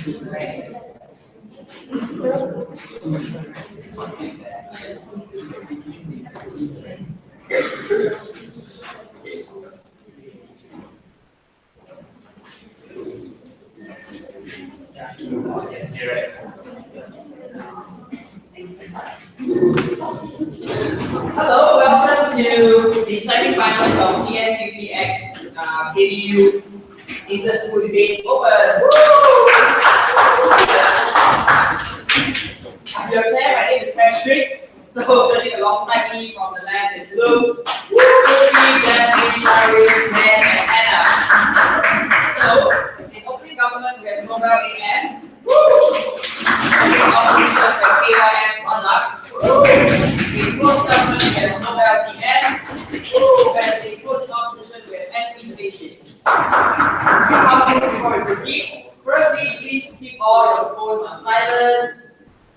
Hello, welcome to the semi-finals of TN50x KDU Interschool debate open. I'm your chair, my name is Patrick. So sitting alongside me from the left is Luke, Ruby, Jasmine, Shari, Dan, and Hannah. So in opening government we have Nobel AF. In opposition we have KYS Razak. In closed government we have Nobel DS. And in closed opposition we have Bedsheets. Before we proceed, firstly please keep all your phones on silent.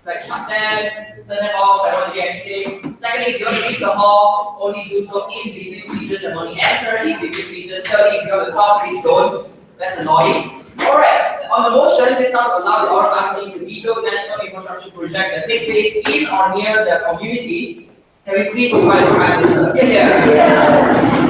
Like shut them, turn them off, I don't do anything. Secondly, don't leave the hall, only do so in between speeches and only enter in between speeches. Thirdly, if you're on the top, please don't. That's annoying. Alright, on the motion, this House will allow the Orang Asli to veto national infrastructure projects that take place in or near their communities. Can we please invite the Prime Minister? Yeah.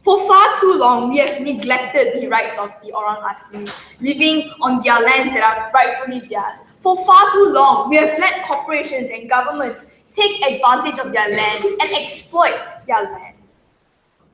For far too long, we have neglected the rights of the Orang Asli, living on their lands that are rightfully theirs. For far too long, we have let corporations and governments take advantage of their land and exploit their land.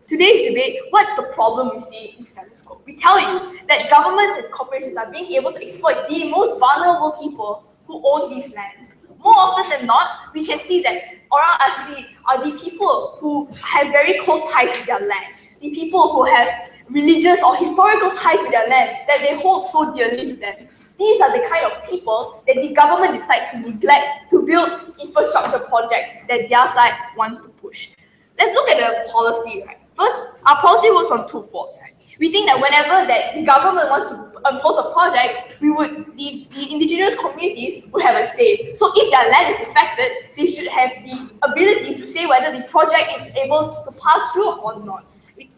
Today's debate, what's the problem we see in status quo? We tell you that governments and corporations are being able to exploit the most vulnerable people who own these lands. More often than not, we can see that Orang Asli are the people who have very close ties with their land. The people who have religious or historical ties with their land that they hold so dearly to them. These are the kind of people that the government decides to neglect to build infrastructure projects that their side wants to push. Let's look at the policy, right? First, our policy works on two folds, right? We think that whenever that the government wants to impose a project, the indigenous communities would have a say. So if their land is affected, they should have the ability to say whether the project is able to pass through or not.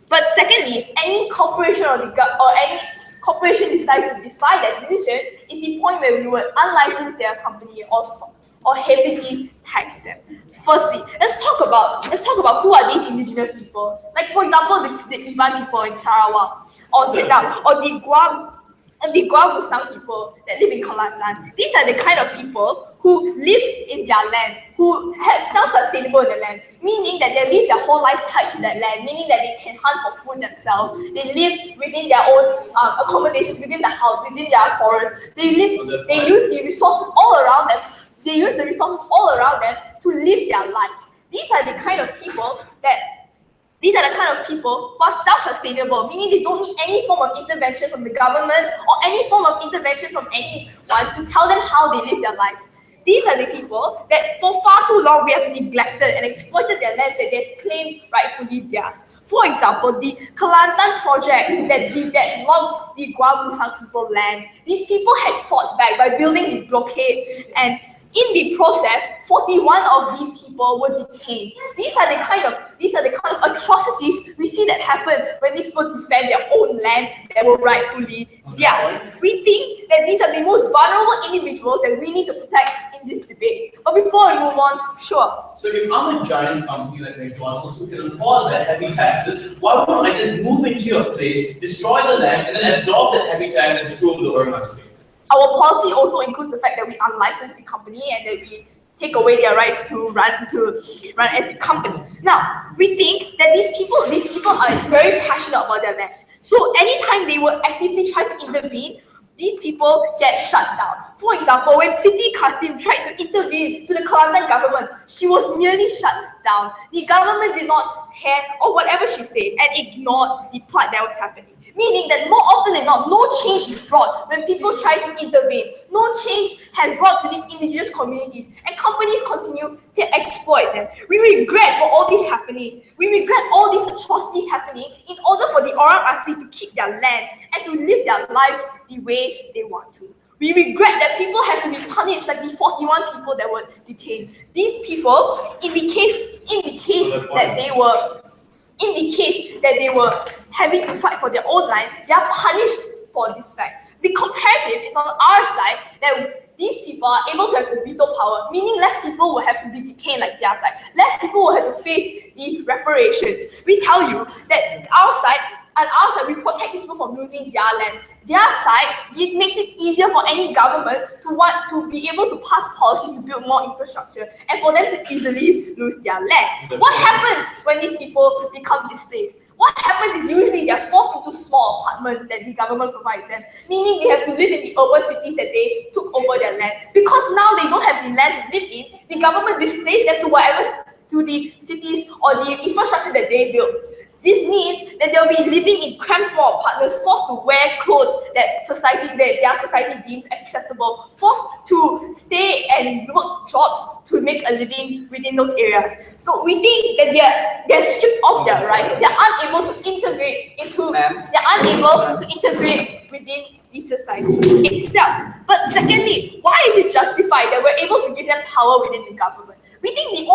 But secondly, if any corporation or any corporation decides to defy that decision, is the point where we would unlicense their company or heavily tax them. Firstly, let's talk about who are these indigenous people. Like for example, the Iban people in Sarawak or Sedap or the Guam Musang people that live in Kelantan. These are the kind of people who live in their lands, who have self-sustainable in their lands, meaning that they live their whole life tied to that land, meaning that they can hunt for food themselves. They live within their own accommodations, within the house, within their forest. They use the resources all around them. They use the resources all around them to live their lives. These are the kind of people who are self-sustainable, meaning they don't need any form of intervention from the government or any form of intervention from anyone to tell them how they live their lives. These are the people that for far too long we have neglected and exploited their lands that they've claimed rightfully theirs. For example, the Kelantan project that logged the Guam Musang people land, these people had fought back by building the blockade, and in the process, 41 of these people were detained. These are the kind of atrocities we see that happen when these people defend their own land that were rightfully theirs. We think that these are the most vulnerable individuals that we need to protect in this debate. But before we move on, sure. So if I'm a giant company like McDonald's who can afford that heavy taxes, why wouldn't I just move into your place, destroy the land, and then absorb that heavy tax and screw the Orang Asli? Our policy also includes the fact that we unlicense the company and that we take away their rights to run as a company. Now, we think that these people are very passionate about their lands. So anytime they will actively try to intervene, these people get shut down. For example, when Siti Kasim tried to intervene to the Kelantan government, she was merely shut down. The government did not care or whatever she said and ignored the plot that was happening. Meaning that more often than not, no change is brought when people try to intervene. No change has brought to these indigenous communities, and companies continue to exploit them. We regret for all this happening. We regret all these atrocities happening in order for the Orang Asli to keep their land and to live their lives the way they want to. We regret that people have to be punished like the 41 people that were detained. These people, in the case that they were having to fight for their own land, they are punished for this fact. The comparative is on our side that these people are able to have the veto power, meaning less people will have to be detained like their side. Less people will have to face the reparations. We tell you that our side, we protect these people from losing their land. Their side, this makes it easier for any government to want to be able to pass policies to build more infrastructure and for them to easily lose their land. What happens when these people become displaced? What happens is usually they are forced into small apartments that the government provides them, meaning they have to live in the urban cities that they took over their land. Because now they don't have the land to live in, the government displaces them to the cities or the infrastructure that they built. This means that they'll be living in cramped small apartments, forced to wear clothes that their society deems acceptable, forced to stay and work jobs to make a living within those areas. So we think that they're stripped of their rights. They're unable to integrate within the society itself. But secondly, why is it justified that we're able to give them power within the government? We think the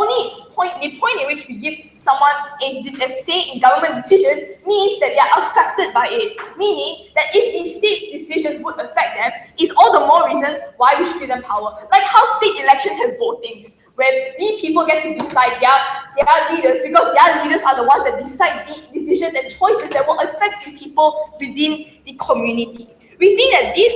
point in which we give someone a say in government decisions means that they are affected by it. Meaning that if the state's decisions would affect them, is all the more reason why we should give them power. Like how state elections have votings, where these people get to decide their leaders, because their leaders are the ones that decide the decisions and choices that will affect the people within the community. We think that this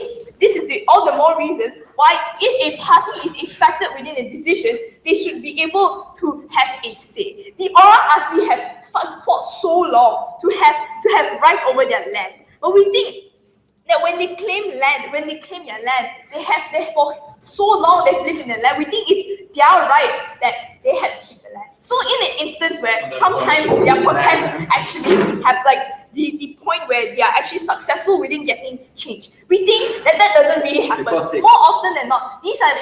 is all the more reason why if a party is affected within a decision, they should be able to have a say. The Orang Asli have fought so long to have rights over their land. But we think that when they claim their land, they for so long they've lived in the land, we think it's their right that they have to keep the land. So in an instance where sometimes their protests actually have the point where they are actually successful within getting change, we think that doesn't really happen. More often than not, these are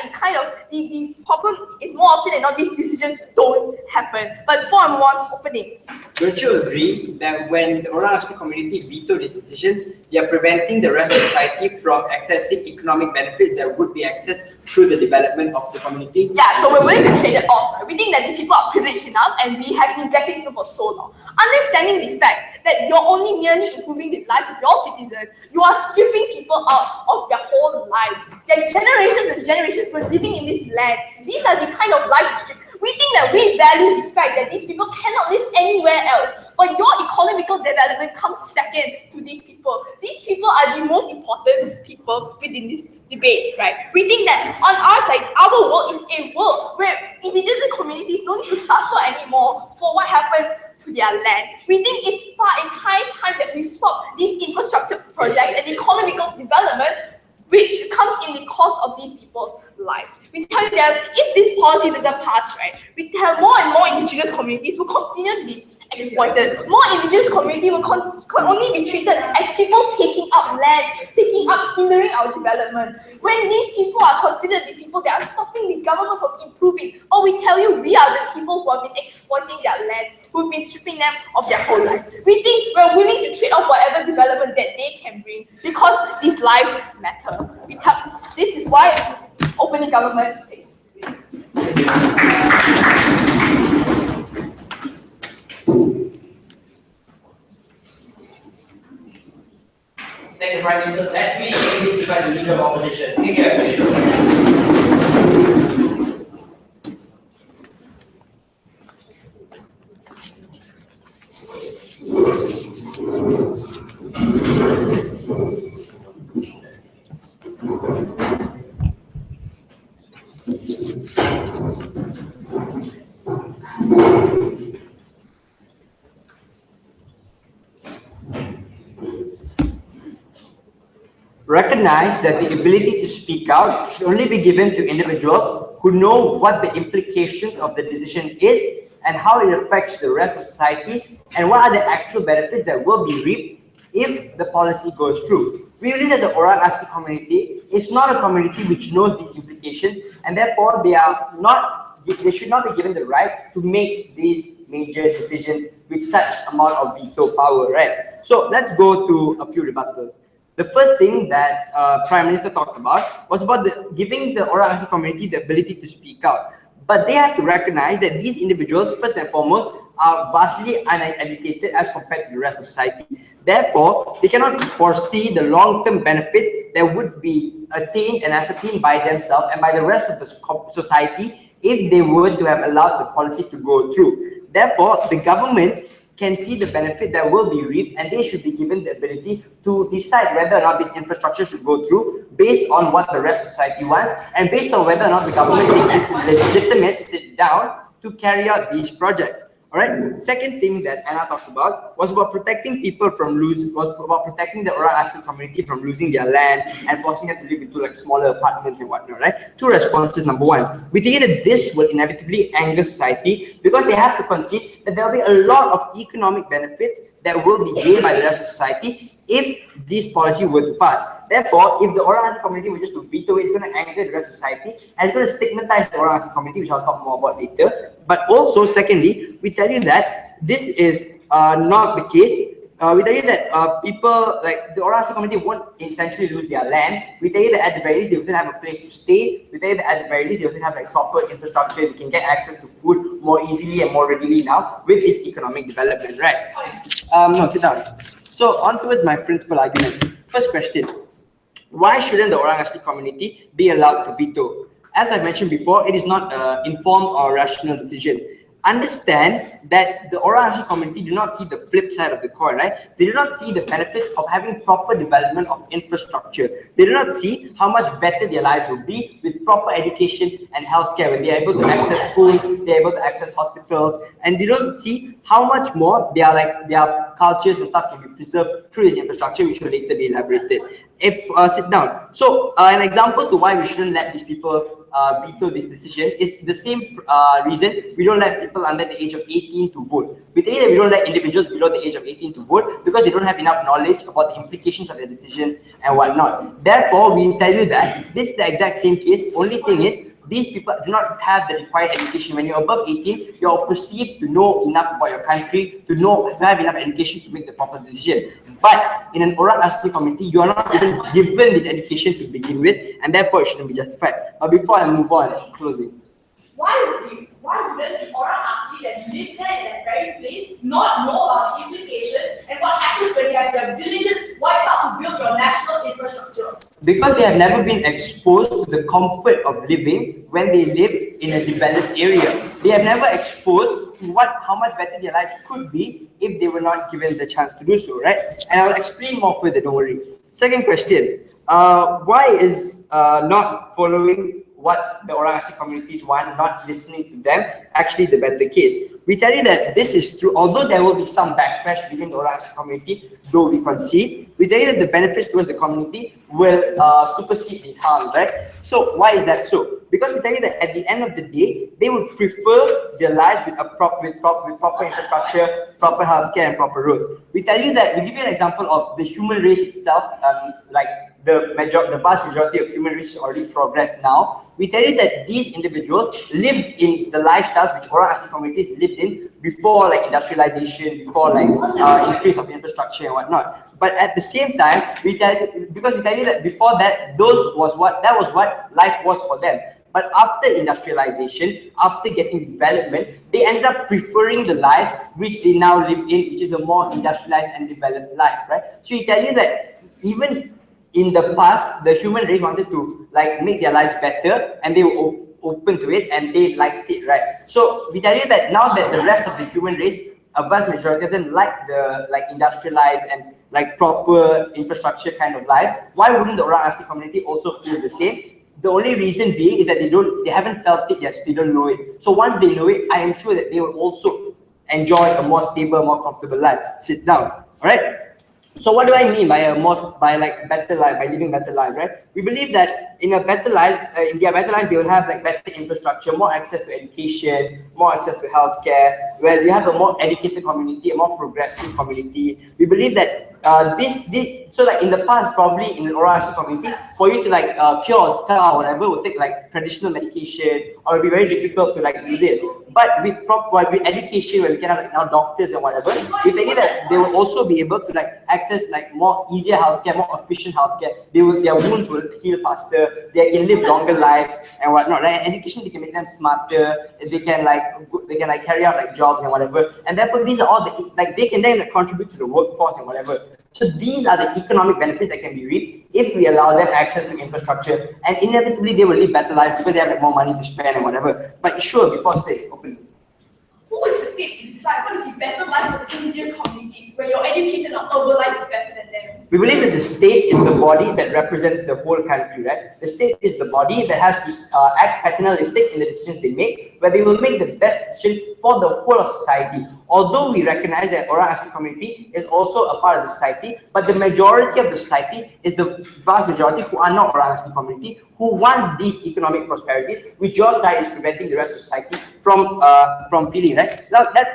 the problem is more often than not these decisions don't happen. But before I move on, opening. Don't you agree that when the Orang Asli community veto these decisions, they are preventing the rest of society from accessing economic benefits that would be accessed through the development of the community? Yeah, so we're willing to trade it off. Right? We think that the people are privileged enough and we have neglected people for so long. Understanding the fact that you're only merely improving the lives of your citizens, you are stripping people out of their whole lives. Their generations and generations were living in this land. These are the kind of lives we think that we value the fact that these people cannot live anywhere else. But your economical development comes second to these people. These people are the most important people within this debate, right? We think that on our side, our world is a world where indigenous communities don't need to suffer anymore for what happens to their land. We think it's high time that we stop these infrastructure projects and economical development which comes in the cost of these people's lives. We tell you that if this policy doesn't pass, right, we have more and more indigenous communities will continue to be exploited. More indigenous community will only be treated as people taking up land, hindering our development. When these people are considered the people that are stopping the government from improving, or we tell you we are the people who have been exploiting their land, who've been stripping them of their whole lives. We think we're willing to trade off whatever development that they can bring because these lives matter. This is why opening government takes. Thank you, Prime Minister. Let's meet the leader of opposition. Thank you, everybody. Recognize that the ability to speak out should only be given to individuals who know what the implications of the decision is and how it affects the rest of society and what are the actual benefits that will be reaped if the policy goes through. We believe that the Orang Asli community is not a community which knows these implications and therefore they should not be given the right to make these major decisions with such amount of veto power, right? So let's go to a few rebuttals. The first thing that Prime Minister talked about was about giving the Orang Asli community the ability to speak out. But they have to recognize that these individuals, first and foremost, are vastly uneducated as compared to the rest of society. Therefore, they cannot foresee the long-term benefit that would be attained and ascertained by themselves and by the rest of the society if they were to have allowed the policy to go through. Therefore, the government can see the benefit that will be reaped, and they should be given the ability to decide whether or not this infrastructure should go through based on what the rest of society wants and based on whether or not the government thinks it's legitimate sit down to carry out these projects. All right. Second thing that Anna talked about was about protecting people from protecting the Orang Asli community from losing their land and forcing them to live into like smaller apartments and whatnot. Right. Two responses. Number one, we think that this will inevitably anger society because they have to concede that there will be a lot of economic benefits that will be gained by the rest of society if this policy were to pass. Therefore, if the Orang Asli community were just to veto it, it's going to anger the rest of society and it's going to stigmatize the Orang Asli community, which I'll talk more about later. But also, secondly, we tell you that this is not the case. We tell you that people like the Orang Asli community won't essentially lose their land. We tell you that at the very least, they will still have a place to stay. We tell you that at the very least, they will still have like proper infrastructure. They can get access to food more easily and more readily now with this economic development, right? No, sit down. So on towards my principal argument. First question, why shouldn't the Orang Asli community be allowed to veto? As I mentioned before, it is not an informed or rational decision. Understand that the Orang Asli community do not see the flip side of the coin, right? They do not see the benefits of having proper development of infrastructure. They do not see how much better their lives will be with proper education and healthcare when they are able to access schools, they are able to access hospitals, and they don't see how much more their cultures and stuff can be preserved through this infrastructure, which will later be elaborated. Sit down. So an example to why we shouldn't let these people veto this decision is the same reason we don't let people under the age of 18 to vote. We think that we don't let individuals below the age of 18 to vote because they don't have enough knowledge about the implications of their decisions and whatnot. Therefore, we tell you that this is the exact same case. Only thing is, these people do not have the required education. When you're above 18, you're perceived to know enough about your country, to have enough education to make the proper decision. But in an Orang Asli community, you are not even given this education to begin with, and therefore it shouldn't be justified. But before I move on, closing. Why wouldn't the Orang Asli that live there in that very place not know about the implications and what happens when you have their villages wiped out to build your national infrastructure? Because they have never been exposed to the comfort of living when they live in a developed area. They have never exposed to how much better their lives could be if they were not given the chance to do so, right? And I'll explain more further, don't worry. Second question, why is not following what the Orang Asli communities want, not listening to them, actually the better case? We tell you that this is true, although there will be some backlash within the Orang Asli community, though we concede, we tell you that the benefits towards the community will supersede these harms, right? So why is that so? Because we tell you that at the end of the day, they would prefer their lives with proper infrastructure, proper healthcare, and proper roads. We tell you that, we give you an example of the human race itself, like the vast majority of human race is already progressed now. We tell you that these individuals lived in the lifestyles which Orang Asli communities lived in before like industrialization, before like increase of infrastructure and whatnot. But at the same time, we tell you that before that, that was what life was for them. But after industrialization, after getting development, they ended up preferring the life which they now live in, which is a more industrialized and developed life, right? So we tell you that even in the past, the human race wanted to like make their lives better, and they were open to it, and they liked it, right? So we tell you that now that the rest of the human race, a vast majority of them like the industrialized and like proper infrastructure kind of life, why wouldn't the Orang Asli community also feel the same? The only reason being is that they haven't felt it yet, so they don't know it. So once they know it, I am sure that they will also enjoy a more stable, more comfortable life. Sit down, all right? So what do I mean by better life, by living better life, right? We believe that in their better lives, they will have like better infrastructure, more access to education, more access to healthcare, where we have a more educated community, a more progressive community. We believe that So like in the past, probably in the Orang Asli community, for you to like cure or scar or whatever would take like traditional medication, or it'd be very difficult to like do this. But with education, where we can have like now doctors and whatever, we think that they will also be able to like access like more easier healthcare, more efficient healthcare. Their wounds will heal faster. They can live longer lives and whatnot. Right? And education, they can make them smarter. They can carry out like jobs and whatever. And therefore, these are all they can then contribute to the workforce and whatever. So these are the economic benefits that can be reaped if we allow them access to infrastructure, and inevitably they will live better lives because they have like more money to spend and whatever. But sure, before say openly. Who is the state to decide what is the better life for the indigenous communities where your education or urban life is better than them? We believe that the state is the body that represents the whole country, right? The state is the body that has to act paternalistic in the decisions they make, where they will make the best decision for the whole of society. Although we recognize that Orang Asli community is also a part of the society, but the majority of the society is the vast majority who are not Orang Asli community, who wants these economic prosperities, which your side is preventing the rest of society from feeling, right? Now that's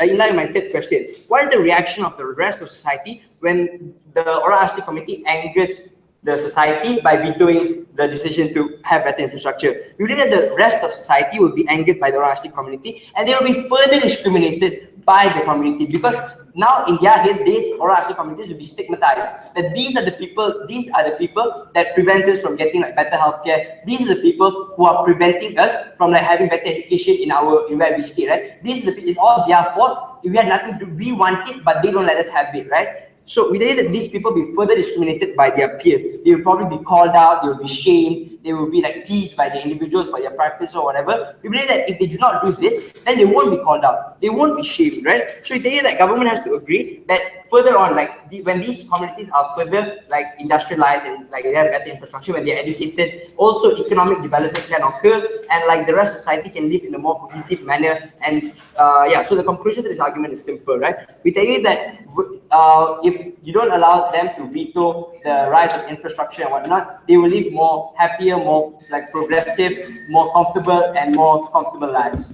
in line with my third question. What is the reaction of the rest of society when the Orang Asli community angers the society by vetoing the decision to have better infrastructure? We believe that the rest of society will be angered by the Orang Asli community, and they will be further discriminated by the community, because now in their heads, Orang Asli communities will be stigmatized. That these are the people that prevents us from getting like better healthcare. These are the people who are preventing us from like having better education in where we stay, right? It's all their fault. We had nothing to do. We want it, but they don't let us have it, right? So we believe that these people will be further discriminated by their peers. They will probably be called out, they will be shamed, they will be like teased by the individuals for their practice or whatever. We believe that if they do not do this, then they won't be called out, they won't be shamed, right? So we believe that government has to agree that further on, when these communities are further like industrialized and like they have better infrastructure, when they are educated, also economic development can occur, and like the rest of society can live in a more cohesive manner. And so the conclusion to this argument is simple, right? We tell you that if you don't allow them to veto the rise of infrastructure and whatnot, they will live more happier, more like progressive, more comfortable lives.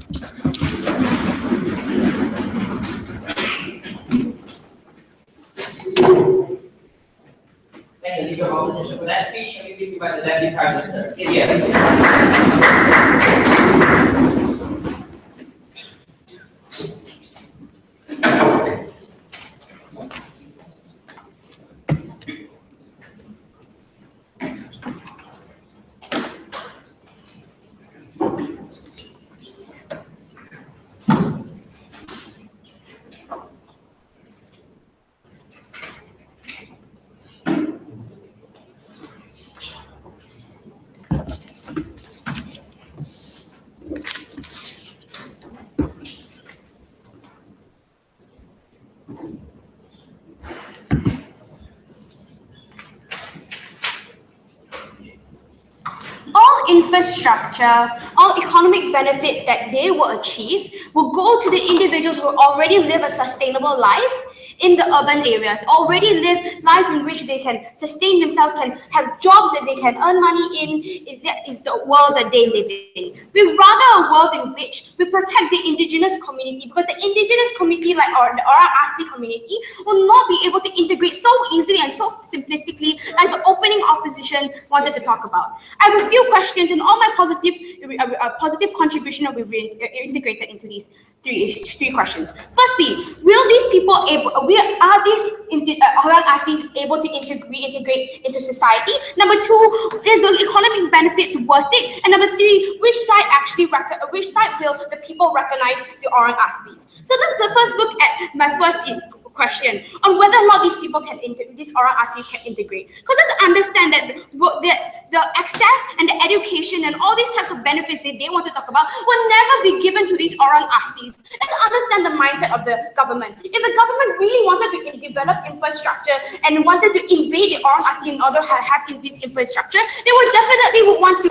Thank the leader of opposition for that speech. Can we please invite the Deputy Prime Minister? Infrastructure, all economic benefit that they will achieve will go to the individuals who already live a sustainable life in the urban areas, already live lives in which they can sustain themselves, can have jobs that they can earn money in. That is the world that they live in. We'd rather a world in which we protect the indigenous community, because the indigenous community, like the Orang Asli community, will not be able to integrate so easily and so simplistically like the opening opposition wanted to talk about. I have a few questions, and all my positive contribution will be integrated into these three questions. Firstly, will these people are these Orang Aslis able to integrate into society? Number two, is the economic benefits worth it? And number three, which side will the people recognize the Orang Aslis? So let's first look at my first question on whether or not these people these Orang Aslis can integrate. Because let's understand that the access and the education and all these types of benefits that they want to talk about will never be given to these Orang Aslis. Let's understand the mindset of the government. If the government really wanted to develop infrastructure and wanted to invade the Orang Asli in order to have this infrastructure, they would definitely want to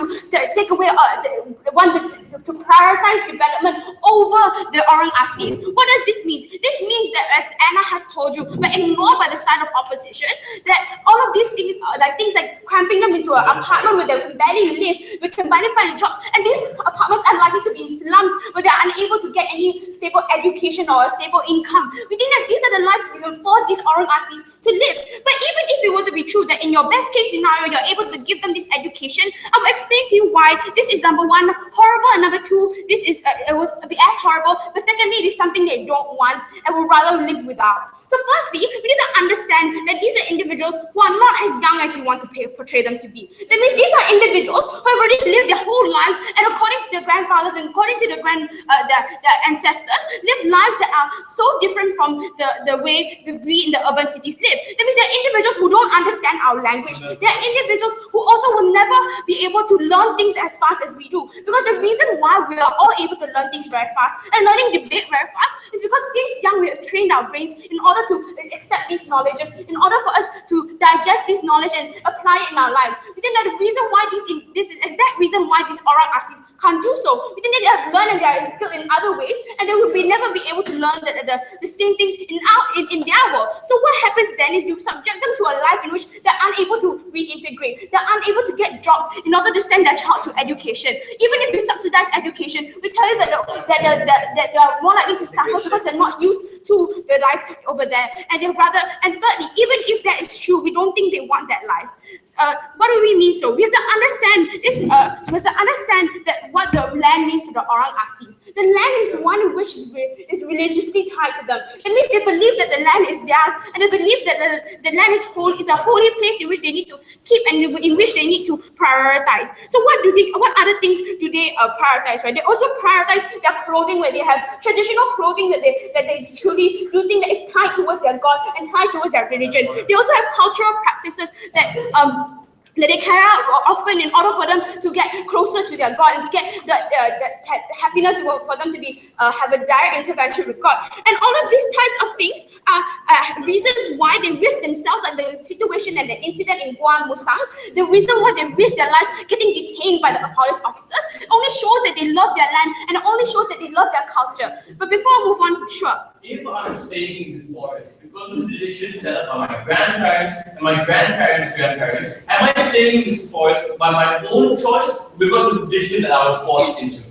take away, to prioritize development over the Orang Aslis. What does this mean? This means that, as Anna has told you, but ignored by the side of opposition, that all of these things, like things like cramping them into an apartment where they can barely live, we can barely find jobs, and these apartments are likely to be in slums where they are unable to get any stable education or a stable income. We think that these are the lives that we can force these Orang Aslis to live. But even if it were to be true that in your best case scenario, you're able to give them this education, I will explain to you why this is number one, horrible, and number two, this is it was a bit as horrible, but secondly, it is something they don't want and would rather live without. So firstly, we need to understand that these are individuals who are not as young as you want to portray them to be. That means these are individuals who have already lived their whole lives, and according to their grandfathers and according to their ancestors, live lives that are so different from the way we in the urban cities live. That means there are individuals who don't understand our language. There are individuals who also will never be able to learn things as fast as we do. Because the reason why we are all able to learn things very fast and learning debate very fast is because since young we have trained our brains in order to accept these knowledges, in order for us to digest this knowledge and apply it in our lives. We think that the reason why this is the exact reason why these Orang Aslis can't do so. We think that they have learned and they are skilled in other ways, and they will never be able to learn the same things in their world. So what happens then is you subject them to a life in which they're unable to reintegrate, they're unable to get jobs in order to send their child to education. Even if you subsidize education, we tell you that they are more likely to suffer because they're not used to the life over there, and thirdly, even if that is true, we don't think they want that life. What do we mean so? We have to understand this. We have to understand that what the land means to the Orang Aslis. The land is one which is religiously tied to them. It means they believe that the land is theirs, and they believe that the land is a holy place in which they need to keep and in which they need to prioritize. So what other things do they prioritize? Right? They also prioritize their clothing, where they have traditional clothing that they truly do think that is tied towards their God and tied towards their religion. They also have cultural practices that they carry out often in order for them to get closer to their God and to get the happiness for them to be have a direct intervention with God. And all of these types of things are reasons why they risk themselves, like the situation and the incident in Guam Musang. The reason why they risk their lives getting detained by the police officers only shows that they love their land, and it only shows that they love their culture. But before I move on, sure. If I'm staying in this forest because of the decision set up by my grandparents and my grandparents' grandparents, am I staying in this forest by my own choice because of the decision that I was forced into?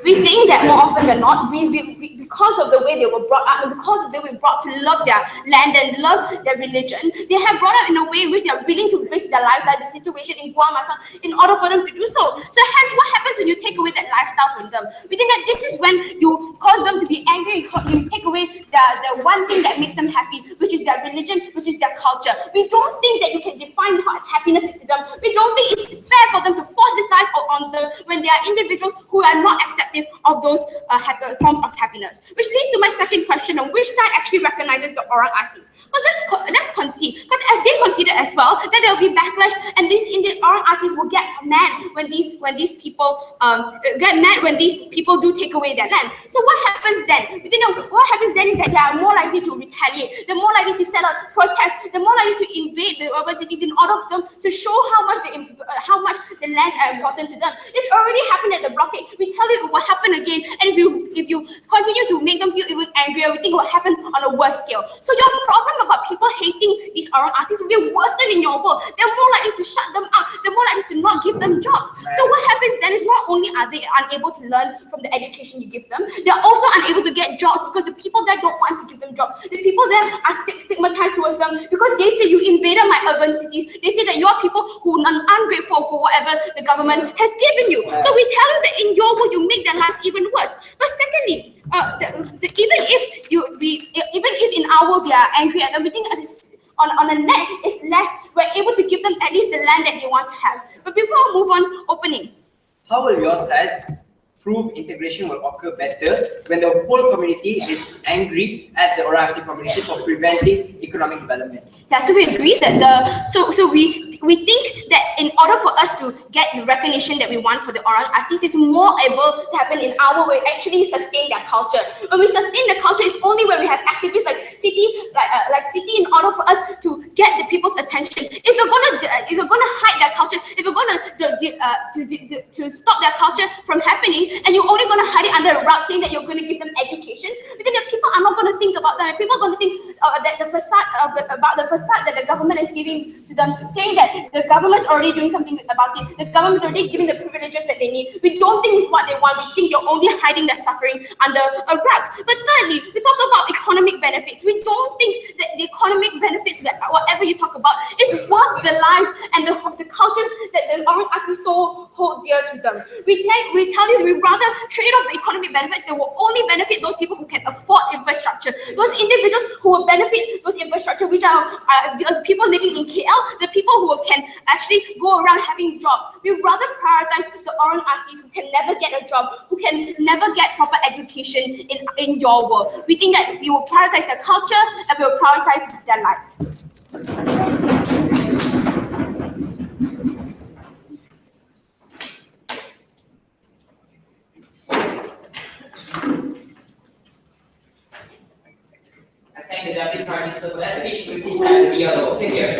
We think that more often than not, because of the way they were brought up, and because they were brought to love their land and love their religion, they have brought up in a way in which they are willing to risk their lives, like the situation in Guam, in order for them to do so. So hence, what happens when you take away that lifestyle from them? We think that this is when you cause them to be angry, you take away the one thing that makes them happy, which is their religion, which is their culture. We don't think that you can define what happiness is to them. We don't think it's fair for them to force this life on them when they are individuals who are not accepting of those forms of happiness. Which leads to my second question on which side actually recognizes the Orang Aslis. But let's concede, because as they conceded as well, that there will be backlash, and these Indian Orang Aslis will get mad when these people do take away their land. So what happens then? What happens then is that they are more likely to retaliate. They're more likely to set up protests. They're more likely to invade the urban cities in order for them to show how much the lands are important to them. This already happened at the blockade. We tell you it will happen again, and if you continue to make them feel even angrier, we think it will happen on a worse scale. So your problem about people hating these Orang Aslis will get worse in your world. They're more likely to shut them out. They're more likely to not give them jobs. So what happens then is not only are they unable to learn from the education you give them, they're also unable to get jobs because the people there don't want to give them jobs. The people there are stigmatized towards them because they say you invaded my urban cities. They say that you're people who are ungrateful for whatever the government has given you. So we tell you that in your world you make their lives even worse. But secondly, even if in our world they are angry at them, we think that on a net is less. We're able to give them at least the land that they want to have. But before I move on, opening. How will your side prove integration will occur better when the whole community is angry at the Orang Asli community for preventing economic development? Yeah, so we agree that we think that in order for us to get the recognition that we want for the Orang Aslis, it's more able to happen in our way, actually sustain their culture. When we sustain the culture, it's only when we have activists like City, in order for us to get the people's attention. If you're gonna hide their culture, if you're gonna to stop their culture from happening, and you're only going to hide it under a rug saying that you're going to give them education, but then the people are not going to think about that. People are going to think that the facade about the facade that the government is giving to them, saying that the government's already doing something about it. The government's already giving the privileges that they need. We don't think it's what they want. We think you're only hiding their suffering under a rug. But thirdly, we talk about economic benefits. We don't think that the economic benefits, that whatever you talk about, is worth the lives and the cultures that the Orang Asli so hold dear to them. We tell you that we rather trade off the economic benefits that will only benefit those people who can afford infrastructure, those individuals who will benefit those infrastructure, which are the people living in KL, the people who can actually go around having jobs. We rather prioritize the Orang Aslis who can never get a job, who can never get proper education in your world. We think that we will prioritize their culture and we will prioritize their lives. I thank the Deputy Prime Minister for that speech. We please have the yellow. Okay, here.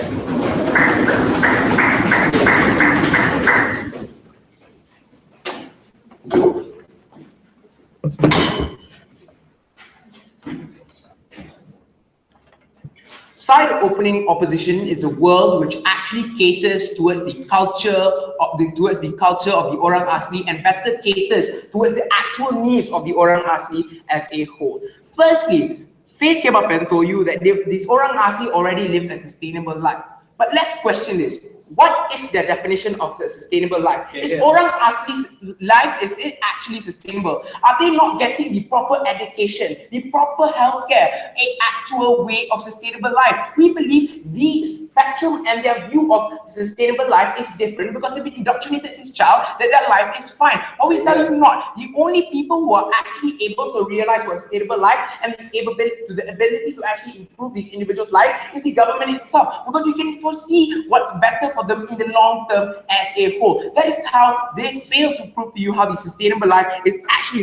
Side-opening opposition is a world which actually caters towards the culture of the Orang Asli and better caters towards the actual needs of the Orang Asli as a whole. Firstly, Faith came up and told you that these Orang Asli already live a sustainable life. But let's question this. What is the definition of the sustainable life? Is Orang Asli's life, is it actually sustainable? Are they not getting the proper education, the proper healthcare, an actual way of sustainable life? We believe the spectrum and their view of sustainable life is different because they've been indoctrinated since child that their life is fine. But we tell you not. The only people who are actually able to realize what sustainable life and the ability to actually improve these individuals' life is the government itself, because we can foresee what's better for them in the long term as a whole. That is how they fail to prove to you how the sustainable life is actually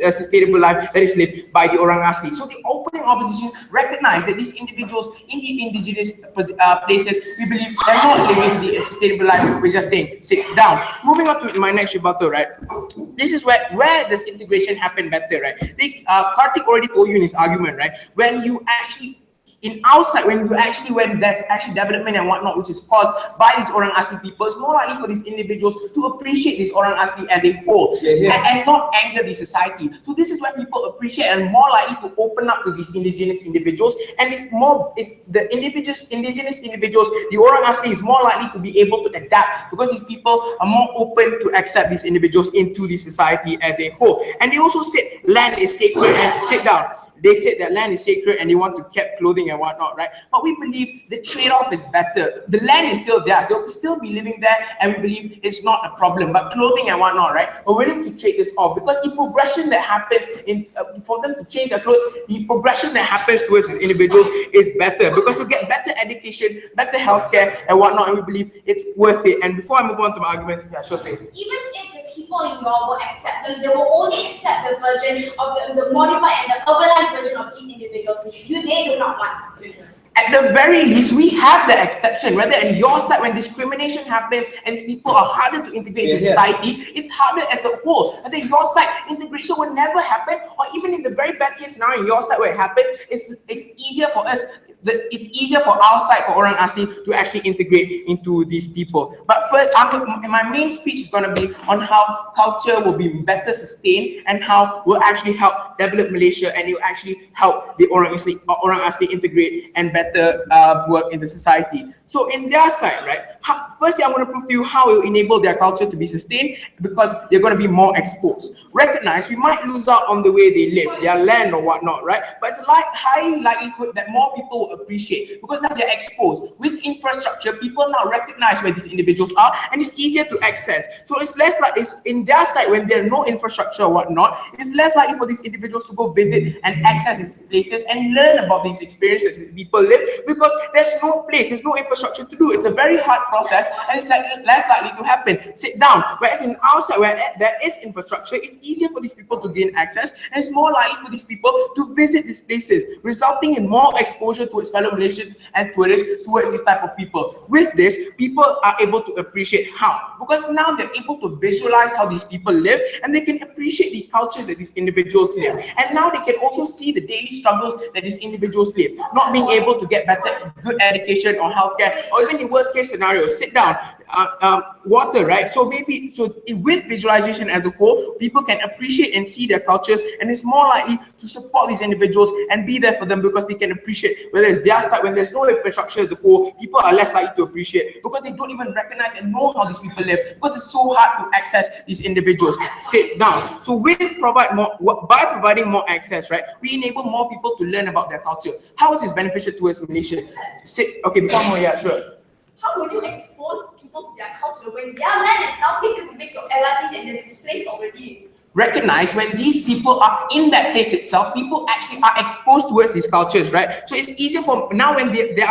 a sustainable life that is lived by the Orang Asli. So the opening opposition recognize that these individuals in the indigenous places, we believe they're not living the sustainable life. We're just saying, sit down. Moving on to my next rebuttal, right? This is where does integration happen better, right? Karthik already told you in his argument, right? When you actually when there's actually development and whatnot, which is caused by these Orang Asli people, it's more likely for these individuals to appreciate this Orang Asli as a whole and not anger the society. So this is when people appreciate and more likely to open up to these indigenous individuals, and the indigenous individuals, the Orang Asli is more likely to be able to adapt because these people are more open to accept these individuals into the society as a whole. And they also said land is sacred, and sit down. They said that land is sacred and they want to keep clothing and whatnot, right? But we believe the trade-off is better. The land is still there. They'll still be living there, and we believe it's not a problem. But clothing and whatnot, right? We're willing to trade this off because the progression that happens for them to change their clothes, the progression that happens towards these individuals is better because to get better education, better healthcare and whatnot, and we believe it's worth it. And before I move on to my arguments, yeah, sure thing. Even if the people in your will accept them, they will only accept the version of the modified and the urbanized version of these individuals, which they do not want. At the very least, we have the exception. Whether on your side, when discrimination happens and these people are harder to integrate into society, it's harder as a whole. I think your side, integration will never happen, or even in the very best case scenario, your side where it happens, it's easier for us. It's easier for our side, for Orang Asli, to actually integrate into these people. But first, my main speech is going to be on how culture will be better sustained and how will actually help develop Malaysia, and it will actually help the Orang Asli integrate and better work in the society. So in their side, right, firstly, I'm going to prove to you how it will enable their culture to be sustained because they're going to be more exposed. Recognize we might lose out on the way they live, their land or whatnot, right? But it's high likelihood that more people will appreciate because now they're exposed. With infrastructure, people now recognize where these individuals are, and it's easier to access. So it's less like it's in their side when there's no infrastructure or whatnot, it's less likely for these individuals to go visit and access these places and learn about these experiences that people live live because there's no place, there's no infrastructure to do. It's a very hard process and it's like less likely to happen. Sit down. Whereas in outside where there is infrastructure, it's easier for these people to gain access and it's more likely for these people to visit these places, resulting in more exposure towards fellow Malaysians and tourists towards this type of people. With this, people are able to appreciate how. Because now they're able to visualize how these people live and they can appreciate the cultures that these individuals live. And now they can also see the daily struggles that these individuals live. Not being able to get good education or healthcare, or even in worst case scenarios, sit down, water, right? So with visualization as a whole, people can appreciate and see their cultures, and it's more likely to support these individuals and be there for them because they can appreciate whether it's their side. When there's no infrastructure as a whole, people are less likely to appreciate because they don't even recognize and know how these people live because it's so hard to access these individuals. Sit down. So by providing more access, right, we enable more people to learn about their culture. How is this beneficial towards Malaysia? Okay, before more, yeah, sure. How would you expose people to their culture when their land is now taken to make your LRTs and they're displaced already? Recognize when these people are in that place itself, people actually are exposed towards these cultures, right? So it's easier for now when there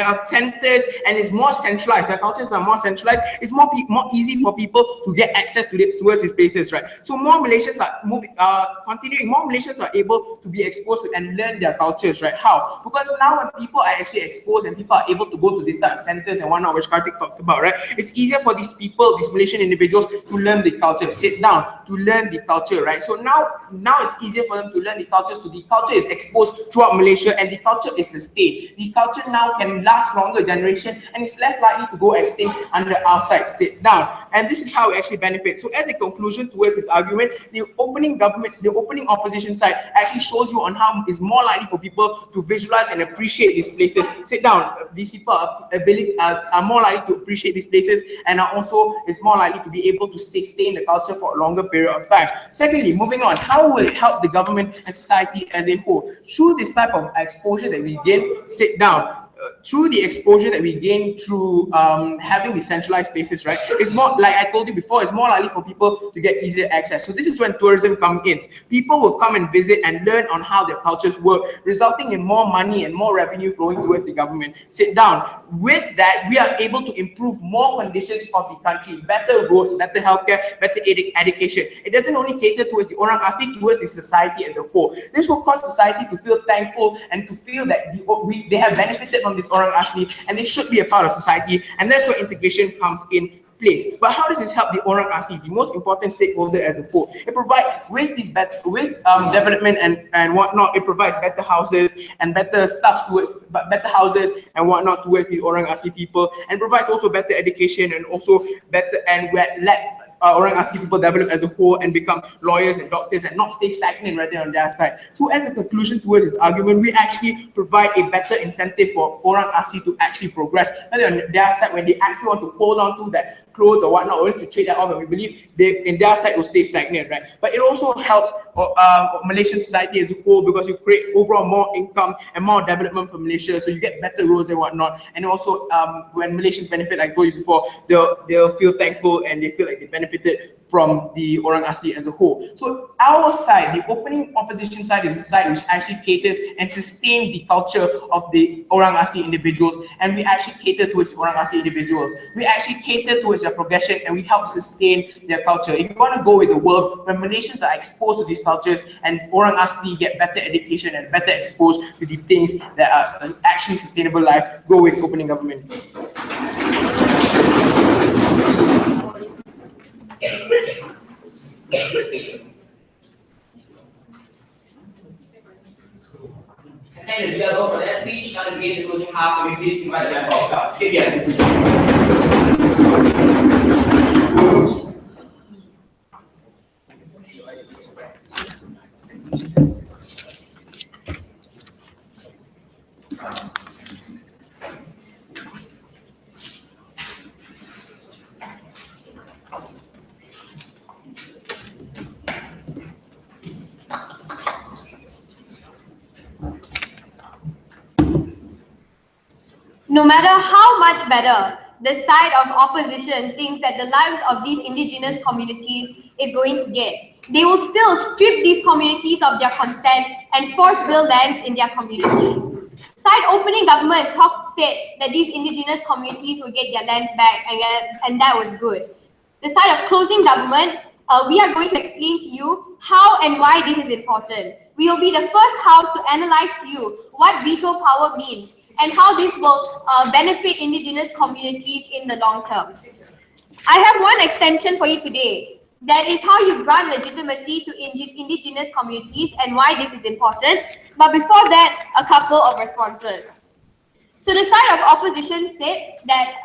are centers and it's more centralized. Their cultures are more centralized. It's more easy for people to get access towards these places, right? So more Malaysians are continuing. More Malaysians are able to be exposed to and learn their cultures, right? How? Because now when people are actually exposed and people are able to go to these type of centers and whatnot, which Karthik talked about, right? It's easier for these people, these Malaysian individuals, to learn the culture, sit down, to learn the culture, right? So now it's easier for them to learn the culture. So the culture is exposed throughout Malaysia and the culture is sustained. The culture now can last longer generation and it's less likely to go extinct under outside. Sit down. And this is how it actually benefits. So as a conclusion towards this argument, the opening opposition side actually shows you on how it's more likely for people to visualize and appreciate these places. Sit down. These people are more likely to appreciate these places and is more likely to be able to sustain the culture for a longer period of time. Secondly, moving on, how will it help the government and society as a whole? Through this type of exposure that we gain, sit down. Through the exposure that we gain through having the centralized spaces, right? It's more, like I told you before, it's more likely for people to get easier access. So this is when tourism comes in. People will come and visit and learn on how their cultures work, resulting in more money and more revenue flowing towards the government. Sit down. With that, we are able to improve more conditions of the country, better roads, better healthcare, better education. It doesn't only cater towards the Orang Asli, towards the society as a whole. This will cause society to feel thankful and to feel that they have benefited from this Orang Asli and they should be a part of society, and that's where integration comes in place. But how does this help the Orang Asli, the most important stakeholder as a whole? It provides development and whatnot. It provides better houses and better stuff towards better houses and whatnot towards the Orang Asli people, and provides also better education and also better let Orang Asli people develop as a whole and become lawyers and doctors and not stay stagnant rather on their side. So as a conclusion towards this argument, we actually provide a better incentive for Orang Asli to actually progress rather on their side when they actually want to hold on to that clothes or whatnot, or to trade that off, and we believe in their side will stay stagnant, right? But it also helps Malaysian society as a whole because you create overall more income and more development for Malaysia, so you get better roads and whatnot. And also when Malaysians benefit, like I told you before, they'll feel thankful and they feel like they benefited from the Orang Asli as a whole. So our side, the opening opposition side, is the side which actually caters and sustains the culture of the Orang Asli individuals, and we actually cater towards the Orang Asli individuals. We actually cater towards their progression and we help sustain their culture. If you want to go with the world where Malaysians are exposed to these cultures and Orang Asli get better education and better exposed to the things that are actually sustainable life, go with opening government. And the dialogue for that speech, now the meeting is closing half, and please invite them back. Okay, No matter how much better the side of opposition thinks that the lives of these indigenous communities is going to get, they will still strip these communities of their consent and force build lands in their community. Side opening government said that these indigenous communities will get their lands back, and that was good. The side of closing government, we are going to explain to you how and why this is important. We will be the first house to analyze to you what veto power means and how this will benefit indigenous communities in the long term. I have one extension for you today. That is how you grant legitimacy to indigenous communities and why this is important. But before that, a couple of responses. So the side of opposition said that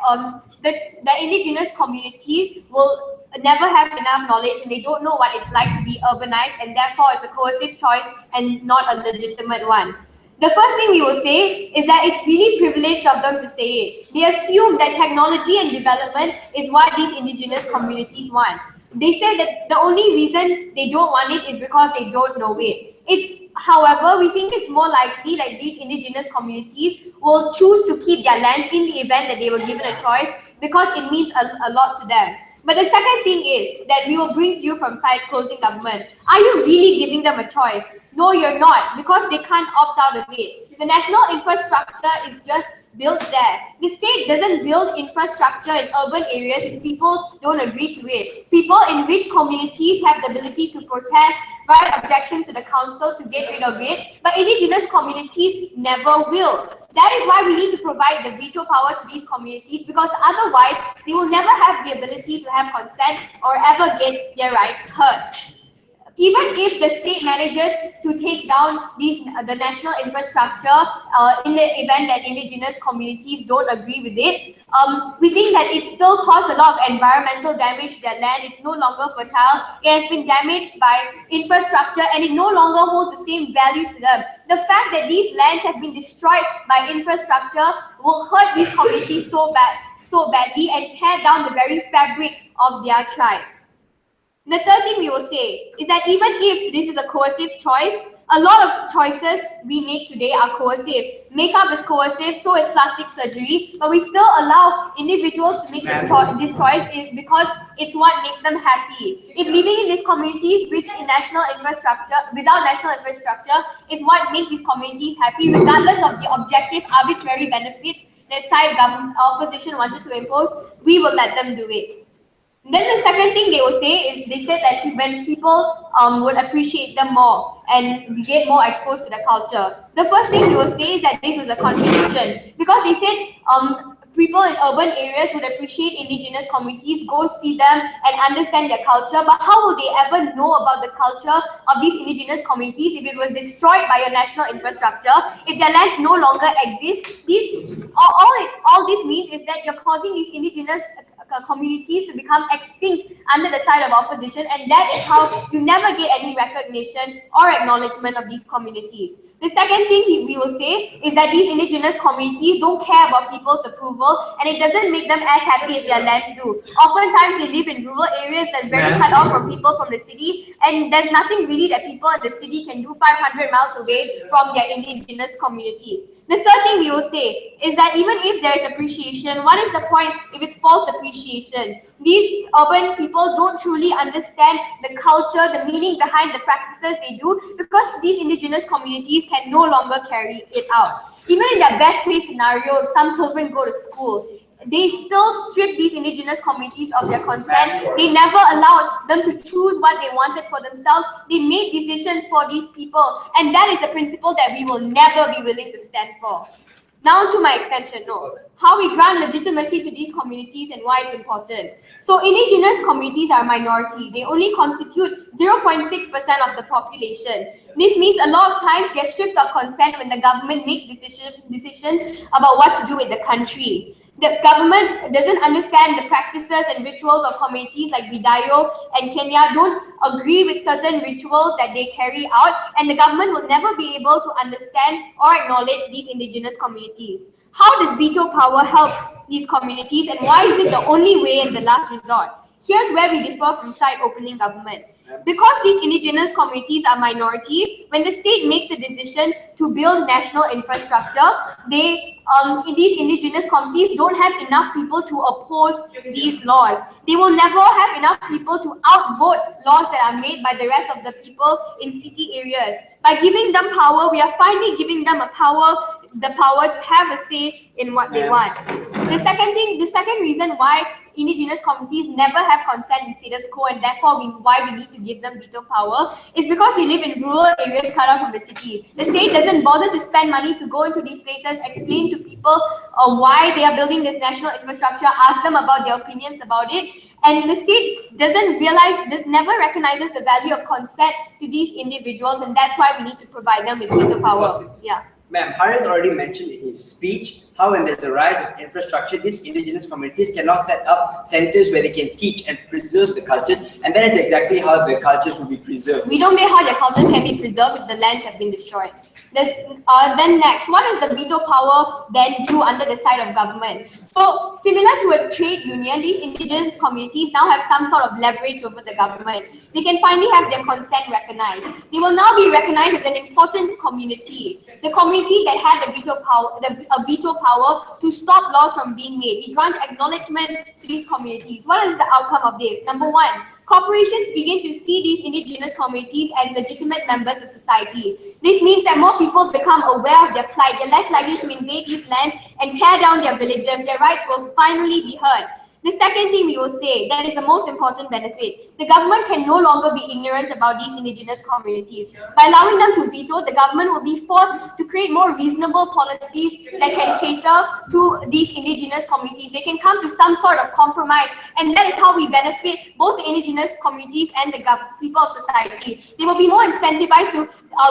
the indigenous communities will never have enough knowledge and they don't know what it's like to be urbanized, and therefore it's a coercive choice and not a legitimate one. The first thing we will say is that it's really privileged of them to say it. They assume that technology and development is what these indigenous communities want. They said that the only reason they don't want it is because they don't know it. However, we think it's more likely like these indigenous communities will choose to keep their lands in the event that they were given a choice because it means a lot to them. But the second thing is that we will bring to you from side closing government. Are you really giving them a choice? No, you're not, because they can't opt out of it. The national infrastructure is just built there. The state doesn't build infrastructure in urban areas if people don't agree to it. People in rich communities have the ability to protest, write objections to the council to get rid of it, but indigenous communities never will. That is why we need to provide the veto power to these communities, because otherwise they will never have the ability to have consent or ever get their rights heard. Even if the state manages to take down the national infrastructure in the event that indigenous communities don't agree with it, we think that it still causes a lot of environmental damage to their land. It's no longer fertile. It has been damaged by infrastructure and it no longer holds the same value to them. The fact that these lands have been destroyed by infrastructure will hurt these communities so badly and tear down the very fabric of their tribes. The third thing we will say is that even if this is a coercive choice, a lot of choices we make today are coercive. Makeup is coercive, so is plastic surgery, but we still allow individuals to make this choice because it's what makes them happy. If living in these communities without national infrastructure is what makes these communities happy, regardless of the objective arbitrary benefits that side opposition wanted to impose, we will let them do it. Then the second thing they will say is, they said that when people would appreciate them more and get more exposed to the culture. The first thing they will say is that this was a contradiction, because they said people in urban areas would appreciate indigenous communities, go see them and understand their culture, but how will they ever know about the culture of these indigenous communities if it was destroyed by your national infrastructure, if their lands no longer exist? All this means is that you're causing these indigenous communities to become extinct under the side of opposition, and that is how you never get any recognition or acknowledgement of these communities. The second thing we will say is that these indigenous communities don't care about people's approval, and it doesn't make them as happy as their lands do. Oftentimes they live in rural areas that's very cut off from people from the city, and there's nothing really that people in the city can do 500 miles away from their indigenous communities. The third thing we will say is that even if there is appreciation, what is the point if it's false appreciation? These urban people don't truly understand the culture, the meaning behind the practices they do, because these indigenous communities can no longer carry it out. Even in their best case scenario, if some children go to school, they still strip these indigenous communities of their consent. They never allowed them to choose what they wanted for themselves. They made decisions for these people, and that is a principle that we will never be willing to stand for. Now to my extension, how we grant legitimacy to these communities and why it's important. So indigenous communities are a minority. They only constitute 0.6% of the population. This means a lot of times they're stripped of consent when the government makes decisions about what to do with the country. The government doesn't understand the practices and rituals of communities like Bidayo and Kenya, don't agree with certain rituals that they carry out, and the government will never be able to understand or acknowledge these indigenous communities. How does veto power help these communities, and why is it the only way in the last resort? Here's where we differ from side opening government. Because these indigenous communities are minority, when the state makes a decision to build national infrastructure, these indigenous communities don't have enough people to oppose these laws. They will never have enough people to outvote laws that are made by the rest of the people in city areas. By giving them power, we are finally giving them a power the power to have a say in what they want. The second reason why indigenous communities never have consent in status quo, and therefore why we need to give them veto power, is because they live in rural areas cut off from the city. The state doesn't bother to spend money to go into these places, explain to people why they are building this national infrastructure, ask them about their opinions about it. And the state never recognizes the value of consent to these individuals, and that's why we need to provide them with veto power. Yeah. Ma'am, Harith already mentioned in his speech how when there's a rise of infrastructure, these indigenous communities cannot set up centers where they can teach and preserve the cultures, and that is exactly how the cultures will be preserved. We don't know how their cultures can be preserved if the lands have been destroyed. Then next, what does the veto power then do under the side of government? So similar to a trade union, these indigenous communities now have some sort of leverage over the government. They can finally have their consent recognized. They will now be recognized as an important community. The community that had the veto power to stop laws from being made. We grant acknowledgement to these communities. What is the outcome of this? Number one, corporations begin to see these indigenous communities as legitimate members of society. This means that more people become aware of their plight. They're less likely to invade these lands and tear down their villages. Their rights will finally be heard. The second thing we will say, that is the most important benefit, the government can no longer be ignorant about these indigenous communities. By allowing them to veto, the government will be forced to create more reasonable policies that can cater to these indigenous communities. They can come to some sort of compromise, and that is how we benefit both the indigenous communities and the people of society. They will be more incentivized to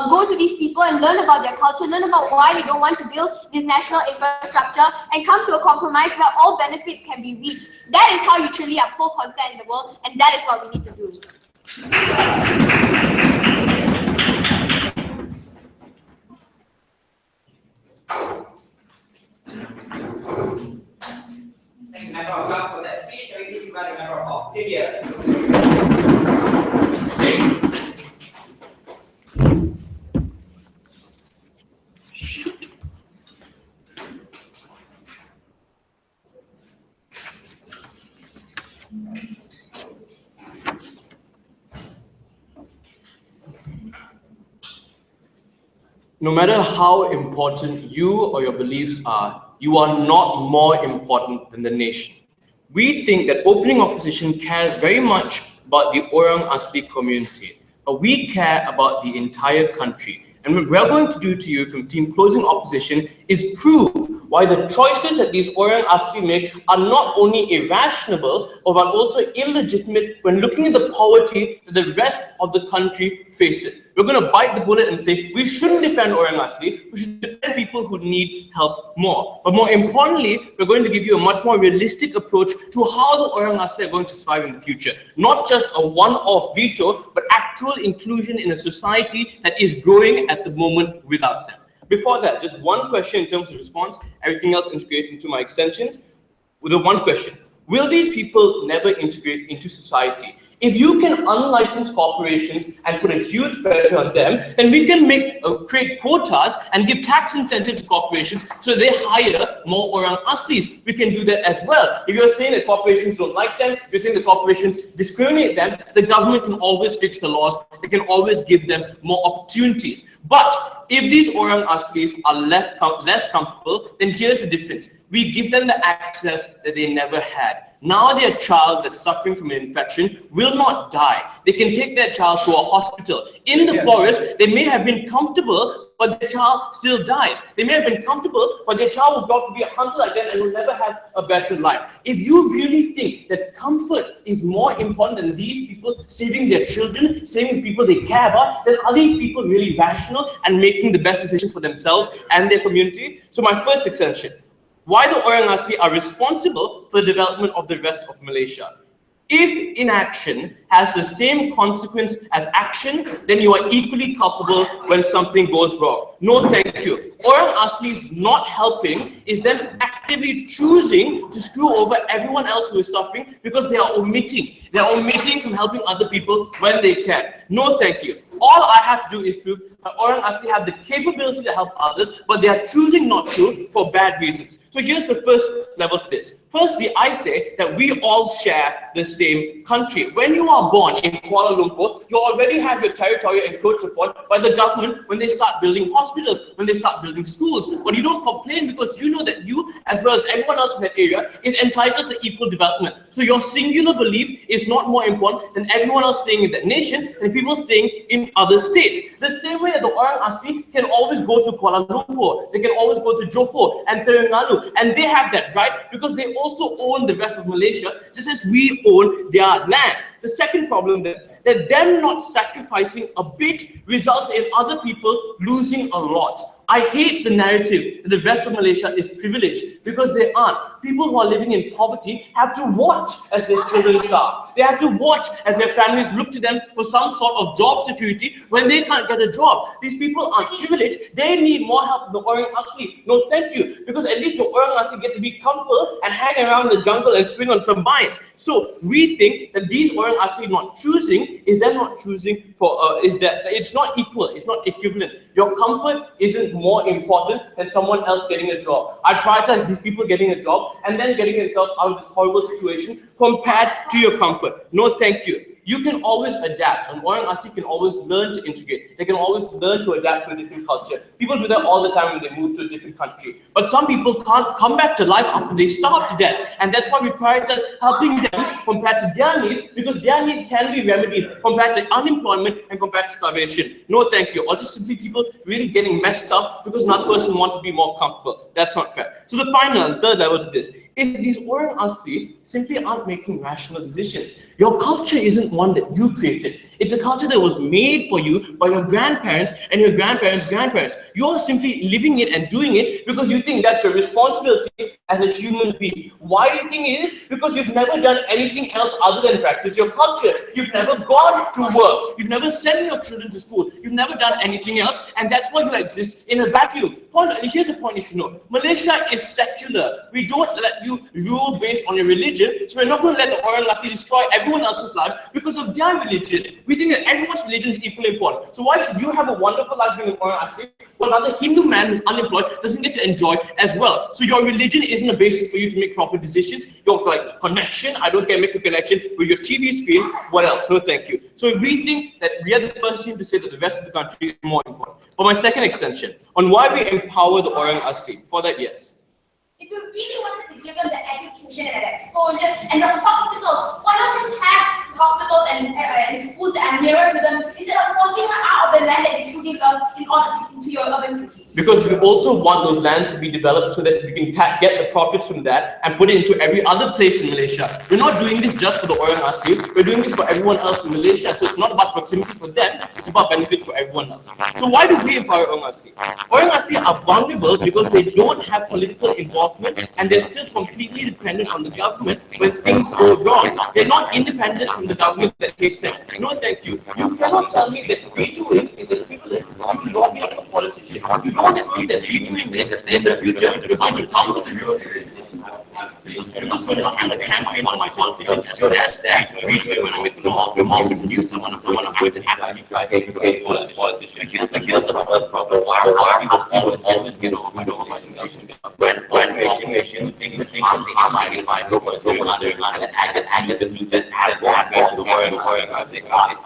go to these people and learn about their culture, learn about why they don't want to build this national infrastructure, and come to a compromise where all benefits can be reached. That is how you truly have full consent in the world, and that is what we need to do. Thank you, Member of Club, for that speech. Can we please invite the Member of Hall? Here. No matter how important you or your beliefs are, you are not more important than the nation. We think that opening opposition cares very much about the Orang Asli community, but we care about the entire country. And what we're going to do to you from Team Closing Opposition is prove why the choices that these Orang Asli make are not only irrational, but also illegitimate when looking at the poverty that the rest of the country faces. We're going to bite the bullet and say we shouldn't defend Orang Asli, we should defend people who need help more. But more importantly, we're going to give you a much more realistic approach to how the Orang Asli are going to survive in the future. Not just a one-off veto, but actual inclusion in a society that is growing at the moment without them. Before that, just one question in terms of response, everything else integrated into my extensions. With the one question, will these people never integrate into society? If you can unlicense corporations and put a huge pressure on them, then we can create quotas and give tax incentive to corporations so they hire more Orang Aslis. We can do that as well. If you're saying that corporations don't like them, if you're saying that corporations discriminate them, the government can always fix the laws. They can always give them more opportunities. But if these Orang Aslis are less comfortable, then here's the difference. We give them the access that they never had. Now their child that's suffering from an infection will not die. They can take their child to a hospital. In the forest, they may have been comfortable, but their child still dies. They may have been comfortable, but their child will grow up to be a hunter like them and will never have a better life. If you really think that comfort is more important than these people saving their children, saving people they care about, then are these people really rational and making the best decisions for themselves and their community? So my first extension, why the Orang Asli are responsible for the development of the rest of Malaysia. If inaction has the same consequence as action, then you are equally culpable when something goes wrong. No, thank you. Orang Asli's not helping is them actively choosing to screw over everyone else who is suffering because they are omitting. They are omitting from helping other people when they can. No, thank you. All I have to do is prove that Orang Asli have the capability to help others, but they are choosing not to for bad reasons. So here's the first level to this. Firstly, I say that we all share the same country. When you are born in Kuala Lumpur, you already have your territorial encroachment by the government when they start building hospitals, when they start building schools. But you don't complain because you know that you, as well as everyone else in that area, is entitled to equal development. So your singular belief is not more important than everyone else staying in that nation and people staying in other states. The same way that the Orang Asli can always go to Kuala Lumpur, they can always go to Johor and Terengganu, and they have that right because they also own the rest of Malaysia, just as we own their land. The second problem that them not sacrificing a bit results in other people losing a lot. I hate the narrative that the rest of Malaysia is privileged, because they aren't. People who are living in poverty have to watch as their children starve. They have to watch as their families look to them for some sort of job security when they can't get a job. These people aren't privileged. They need more help than the Orang Asli. No, thank you. Because at least your Orang Asli get to be comfortable and hang around the jungle and swing on some vines. So we think that these Orang Asli not choosing is them not choosing for is that it's not equal. It's not equivalent. Your comfort isn't more important than someone else getting a job. I prioritize these people getting a job and then getting themselves out of this horrible situation compared to your comfort. No, thank you. You can always adapt, and Orang Asli can always learn to integrate. They can always learn to adapt to a different culture. People do that all the time when they move to a different country. But some people can't come back to life after they starve to death, and that's why we prioritize helping them compared to their needs, because their needs can be remedied compared to unemployment and compared to starvation. No, thank you. Or just simply people really getting messed up because another person wants to be more comfortable. That's not fair. So the final and third level to this is these Orang Asli simply aren't making rational decisions. Your culture isn't one that you created. It's a culture that was made for you by your grandparents and your grandparents' grandparents. You're simply living it and doing it because you think that's your responsibility as a human being. Why do you think it is? Because you've never done anything else other than practice your culture. You've never gone to work. You've never sent your children to school. You've never done anything else, and that's why you exist in a vacuum. Here's a point you should know. Malaysia is secular. We don't let you rule based on your religion, so we're not going to let the Orang Asli destroy everyone else's lives because of their religion. We think that everyone's religion is equally important. So why should you have a wonderful life being an Orang Asli while another Hindu man who's unemployed doesn't get to enjoy as well? So your religion isn't a basis for you to make proper decisions. Your connection, I don't care, make a connection with your TV screen. What else? No, thank you. So we think that we are the first team to say that the rest of the country is more important. But my second extension on why we empower the Orang Asli. For that, yes. If you really wanted to give them the education and the exposure and the hospitals, why not just have hospitals and schools that are nearer to them instead of forcing them out of the land that they truly love in order into your urban cities? Because we also want those lands to be developed so that we can get the profits from that and put it into every other place in Malaysia. We're not doing this just for the Orang Asli, we're doing this for everyone else in Malaysia. So it's not about proximity for them, it's about benefits for everyone else. So why do we empower Orang Asli? Orang Asli are vulnerable because they don't have political involvement and they're still completely dependent on the government when things go wrong. They're not independent from the government that hates them. No, thank you. You cannot tell me that vetoing is a privilege to lobby like a politician. You know that vetoing is in the future you're going to come to the because we're not going to campaign on my politicians as well as that. Vetoing when I'm with the law, we're more to use someone of someone with an academic politician. Here's the first problem. Why are people always get over when nations think something I might invite to another line and act as a mutant as one as the Orang Asli.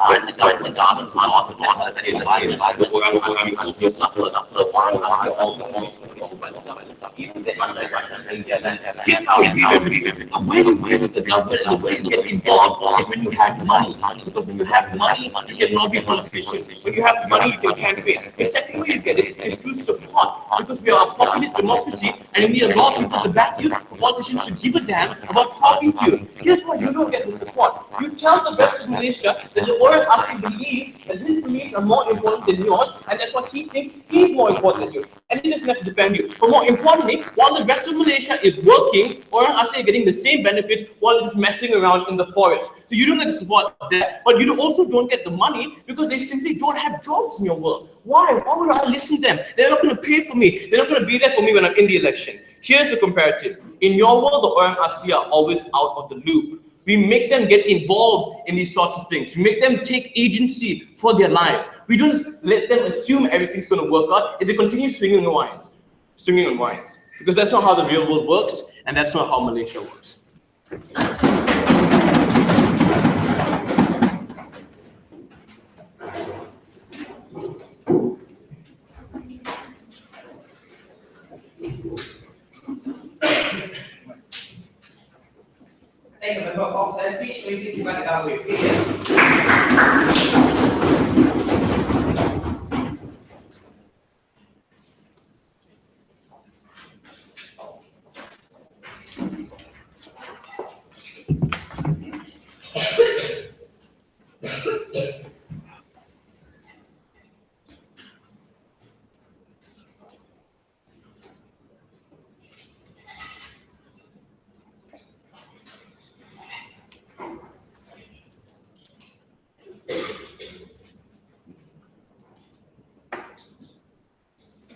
When the government's laws of law has invite the Orang Asli also suffer the Orang Asli also here's how it's when the government and the way you get involved is when you have money. Because when you have money, you can lobby politicians. When you have money, you can campaign. The second way you get it is through support. Because we are a populist democracy and we need a lot of people to back you. Politicians should give a damn about talking to you. Here's why you don't get the support. You tell the rest of Malaysia that the Orang Asli believes that his beliefs are more important than yours, and that's why he thinks he's more important than you. And he doesn't have to defend you. But more importantly, while the rest of Malaysia is working, Orang Asli are getting the same benefits while it's messing around in the forest. So you don't get the support there, but you also don't get the money because they simply don't have jobs in your world. Why? Why would I listen to them? They're not going to pay for me. They're not going to be there for me when I'm in the election. Here's the comparative. In your world, the Orang Asli are always out of the loop. We make them get involved in these sorts of things. We make them take agency for their lives. We don't just let them assume everything's going to work out if they continue swinging on wines. Because that's not how the real world works, and that's not how Malaysia works. Thank you, member of the speech. Will you please invite the government?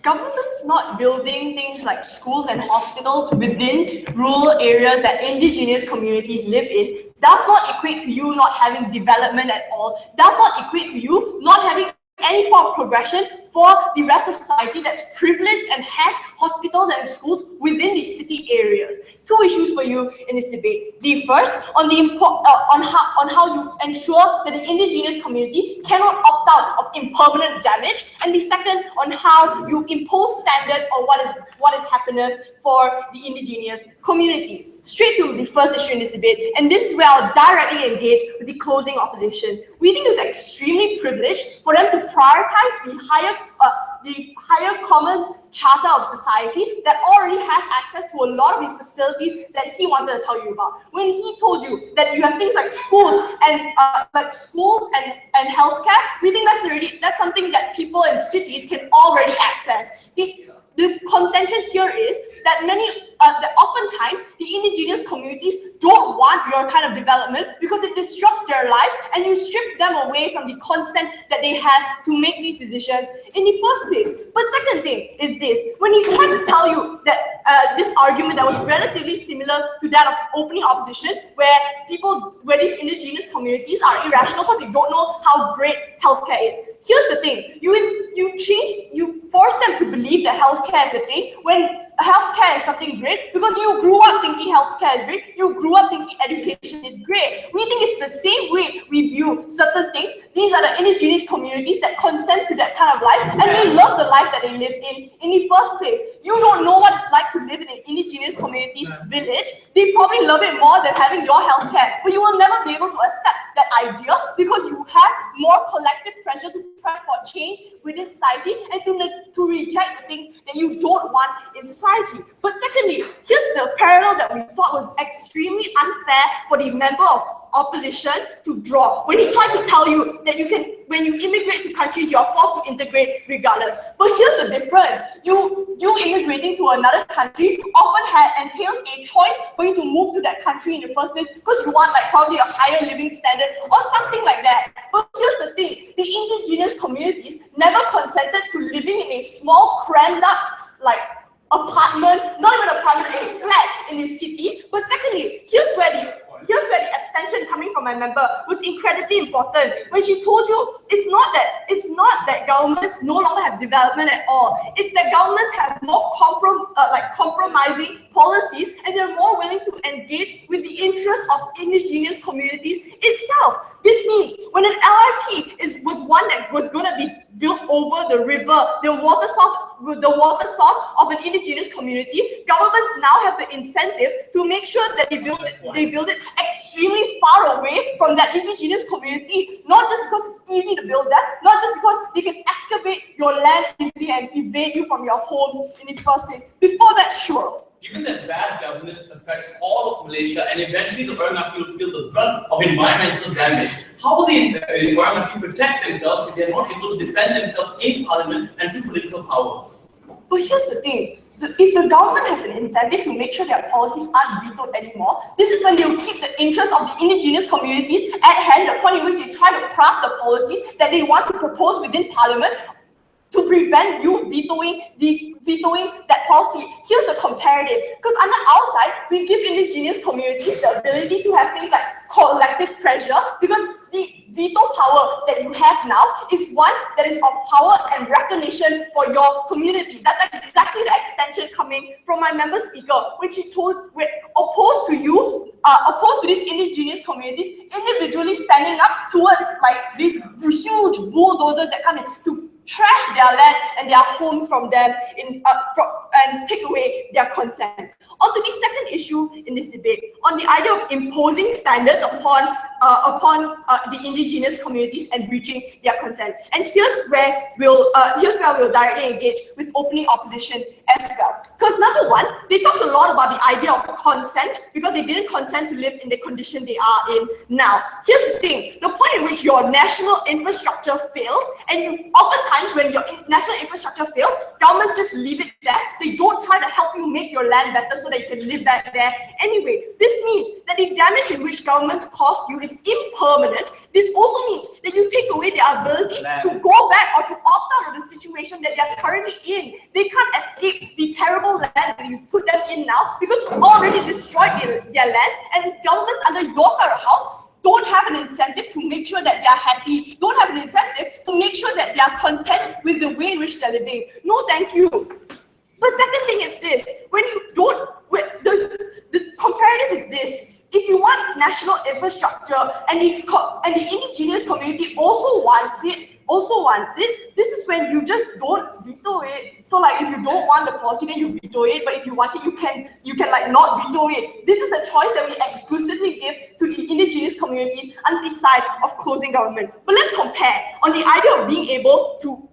Government's not building things like schools and hospitals within rural areas that indigenous communities live in does not equate to you not having development at all, does not equate to you not having any form of progression for the rest of society that's privileged and has hospitals and schools within the city areas. Two issues for you in this debate. The first, on how you ensure that the indigenous community cannot opt out of impermanent damage, and the second, on how you impose standards on what is happiness for the indigenous community. Straight to the first issue in this debate, and this is where I'll directly engage with the closing opposition. We think it's extremely privileged for them to prioritize the higher common charter of society that already has access to a lot of the facilities that he wanted to tell you about. When he told you that you have things like schools and healthcare, we think that's something that people in cities can already access. The contention here is that that oftentimes the indigenous communities don't want your kind of development because it disrupts their lives and you strip them away from the consent that they have to make these decisions in the first place. But second thing is this: when he tried to tell you that this argument that was relatively similar to that of opening opposition, where these indigenous communities are irrational because they don't know how great healthcare is. Here's the thing: you force them to believe that healthcare is a thing when healthcare is something great because you grew up thinking healthcare is great, you grew up thinking education is great. We think it's the same way we view certain things. These are the indigenous communities that consent to that kind of life, and they love the life that they live in the first place. You don't know what it's like to live in an indigenous community village. They probably love it more than having your healthcare, but you will never be able to accept that idea because you have more collective pressure to press for change within society and to reject the things that you don't want in society. But secondly, here's the parallel that we thought was extremely unfair for the member of opposition to draw when he tried to tell you that when you immigrate to countries, you're forced to integrate regardless. But here's the difference: you immigrating to another country often entails a choice for you to move to that country in the first place because you want probably a higher living standard or something like that. But here's the thing: the indigenous communities never consented to living in a small, crammed up apartment, not even apartment, a flat in the city. But secondly, here's where the extension coming from my member was incredibly important. When she told you it's not that governments no longer have development at all. It's that governments have more compromising policies and they're more willing to engage with the interests of indigenous communities itself. This means when an LRT was one that was going to be built over the river, the water source of an indigenous community, governments now have the incentive to make sure that they build it extremely far away from that indigenous community, not just because it's easy to build that, not just because they can excavate your land easily and evade you from your homes in the first place. Before that, sure. Given that bad governance affects all of Malaysia and eventually the Orang Asli will feel the brunt of environmental damage, how will the Orang Asli protect themselves if they are not able to defend themselves in parliament and through political power? But here's the thing: if the government has an incentive to make sure their policies aren't vetoed anymore, this is when they will keep the interests of the indigenous communities at hand, the point in which they try to craft the policies that they want to propose within parliament to prevent you vetoing that policy. Here's the comparative. Because on the outside, we give indigenous communities the ability to have things like collective pressure, because the veto power that you have now is one that is of power and recognition for your community. That's exactly the extension coming from my member speaker, when she told, opposed to these indigenous communities individually standing up towards like these huge bulldozers that come in to trash their land and their homes from them and take away their consent. On to the second issue in this debate, on the idea of imposing standards upon the indigenous communities and breaching their consent. And here's where we'll directly engage with opening opposition as well. Because number one, they talk a lot about the idea of consent because they didn't consent to live in the condition they are in now. Here's the thing, the point in which your national infrastructure fails, and you oftentimes when your national infrastructure fails, governments just leave it there. They don't try to help you make your land better so that you can live back there. Anyway, this means that the damage in which governments cause you is impermanent. This also means that you take away their ability to go back or to opt out of the situation that they're currently in. They can't escape the terrible land that you put them in now because you've already destroyed their land, and governments under your side of the house don't have an incentive to make sure that they are happy, don't have an incentive to make sure that they are content with the way in which they're living. No, thank you. But second thing is this, when you don't, the comparative is this, if you want national infrastructure and the indigenous community also wants it, this is when you just don't veto it. So like if you don't want the policy, then you veto it, but if you want it, you can like not veto it. This is a choice that we exclusively give to the indigenous communities on the side of closing government. But let's compare on the idea of being able to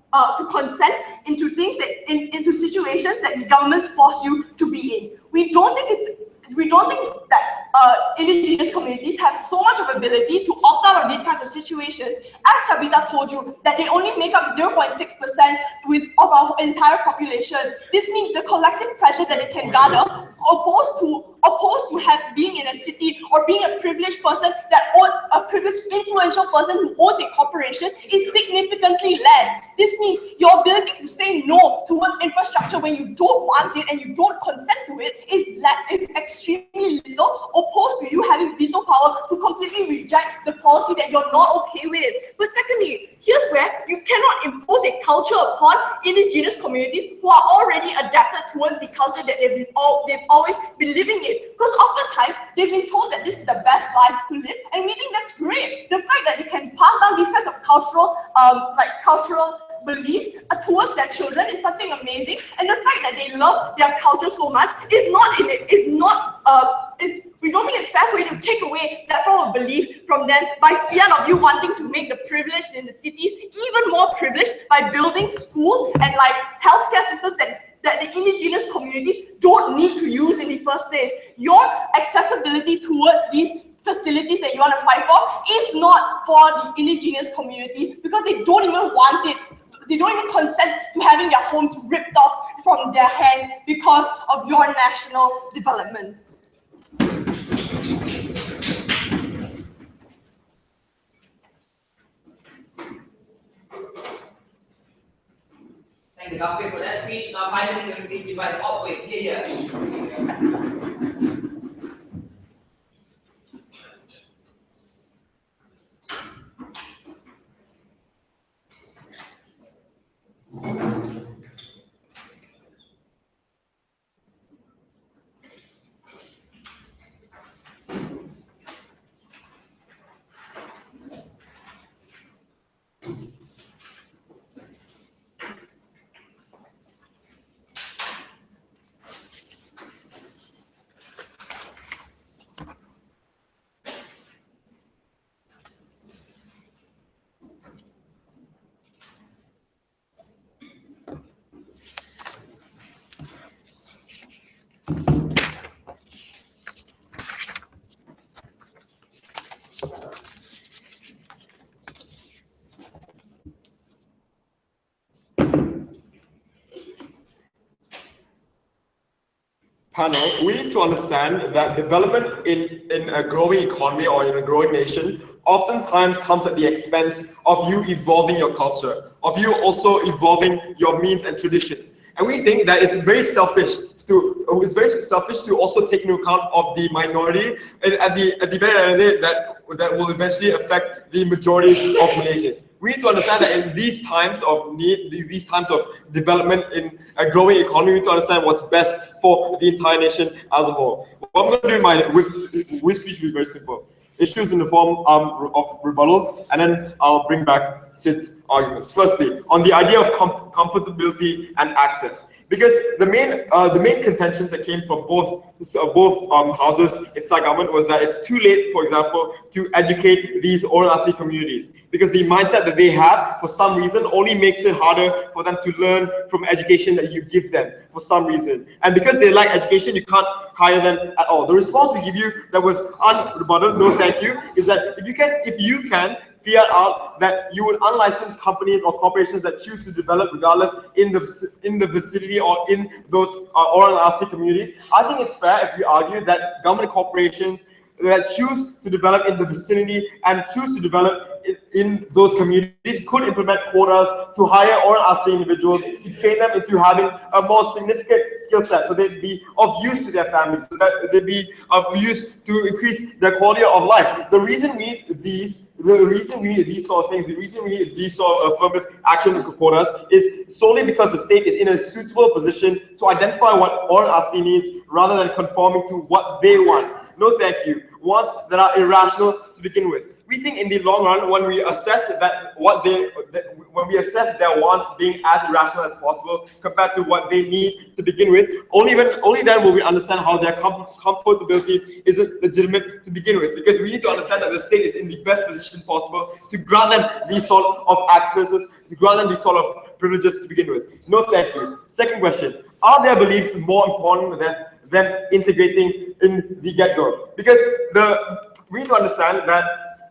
consent into things into situations that the governments force you to be in. We don't think that indigenous communities have so much of ability to opt out of these kinds of situations. As Shabita told you, that they only make up 0.6% of our entire population. This means the collective pressure that it can garner, opposed to being in a city or being a privileged person a privileged influential person who owns a corporation, is significantly less. This means your ability to say no towards infrastructure when you don't want it and you don't consent to it is extremely little, opposed to you having veto power to completely reject the policy that you're not okay with. But secondly, here's where you cannot impose a culture upon indigenous communities who are already adapted towards the culture that they've always been living in. Because oftentimes they've been told that this is the best life to live, and we think that's great. The fact that they can pass down these kinds of cultural beliefs towards their children is something amazing, and the fact that they love their culture so much we don't think it's fair for you to take away that form of belief from them by fiat of you wanting to make the privileged in the cities even more privileged by building schools and like healthcare systems that the indigenous communities don't need to use in the first place. Your accessibility towards these facilities that you want to fight for is not for the indigenous community because they don't even want it. They don't even consent to having their homes ripped off from their hands because of your national development. Thank you, Dr. for that speech. Now, finally, we're going to please invite the wait, here. Panel, we need to understand that development in a growing economy or in a growing nation oftentimes comes at the expense of you evolving your culture, of you also evolving your means and traditions. And we think that it's very selfish to also take into account of the minority, and at the very end of the day, that will eventually affect the majority of Malaysians. We need to understand that in these times of need, these times of development in a growing economy, we need to understand what's best for the entire nation as a whole. What I'm going to do in my whip speech will be very simple. Issues in the form of rebuttals, and then I'll bring back Sid's arguments. Firstly, on the idea of comfortability and access, because the main contentions that came from both houses inside government was that it's too late, for example, to educate these Orang Asli communities, because the mindset that they have, for some reason, only makes it harder for them to learn from education that you give them, for some reason. And because they lack education, you can't hire them at all. The response we give you that was unrebutted, no thank you, is that if you can figure out that you would unlicense companies or corporations that choose to develop regardless in the vicinity or in those Orang Asli communities, I think it's fair if we argue that government corporations that choose to develop in the vicinity and choose to develop in those communities could implement quotas to hire Orang Asli individuals to train them into having a more significant skill set, so they'd be of use to their families, so that they'd be of use to increase their quality of life. The reason we need these sort of things, the reason we need these sort of affirmative action quotas is solely because the state is in a suitable position to identify what Orang Asli needs rather than conforming to what they want. No thank you. Wants that are irrational to begin with. We think in the long run, when we assess their wants being as irrational as possible compared to what they need to begin with, only then will we understand how their comfortability isn't legitimate to begin with. Because we need to understand that the state is in the best position possible to grant them these sort of accesses, to grant them these sort of privileges to begin with. No thank you. Second question: are their beliefs more important than them integrating in the get-go? Because we need to understand that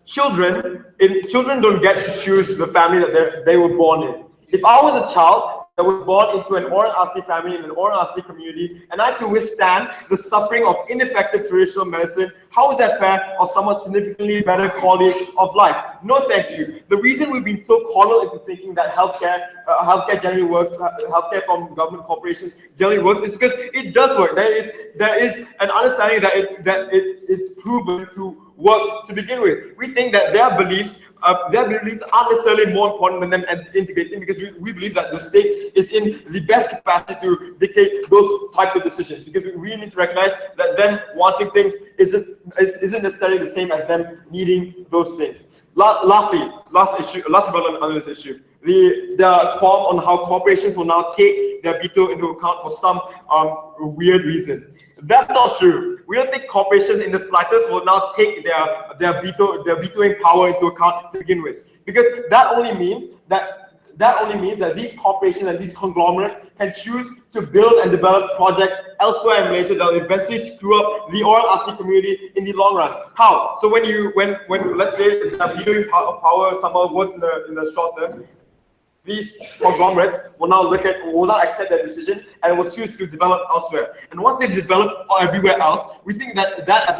children don't get to choose the family that they were born in. If I was a child that was born into an Orang Asli family in an Orang Asli community, and I could withstand the suffering of ineffective traditional medicine, how is that fair or somewhat significantly better quality of life? No thank you. The reason we've been so coddled into thinking that healthcare generally works, healthcare from government corporations generally works, is because it does work. There is an understanding that it's proven to work to begin with. We think that their beliefs aren't necessarily more important than them integrating, because we believe that the state is in the best capacity to dictate those types of decisions, because we really need to recognize that them wanting things isn't necessarily the same as them needing those things. Last development on this issue, the qualm on how corporations will now take their veto into account for some weird reason. That's not true. We don't think corporations in the slightest will now take their vetoing power into account to begin with, because that only means that these corporations and these conglomerates can choose to build and develop projects elsewhere in Malaysia that will eventually screw up the Orang Asli community in the long run. How? So when let's say the vetoing power somehow works in the short term, these conglomerates will now accept that decision and will choose to develop elsewhere. And once they've developed everywhere else, we think that as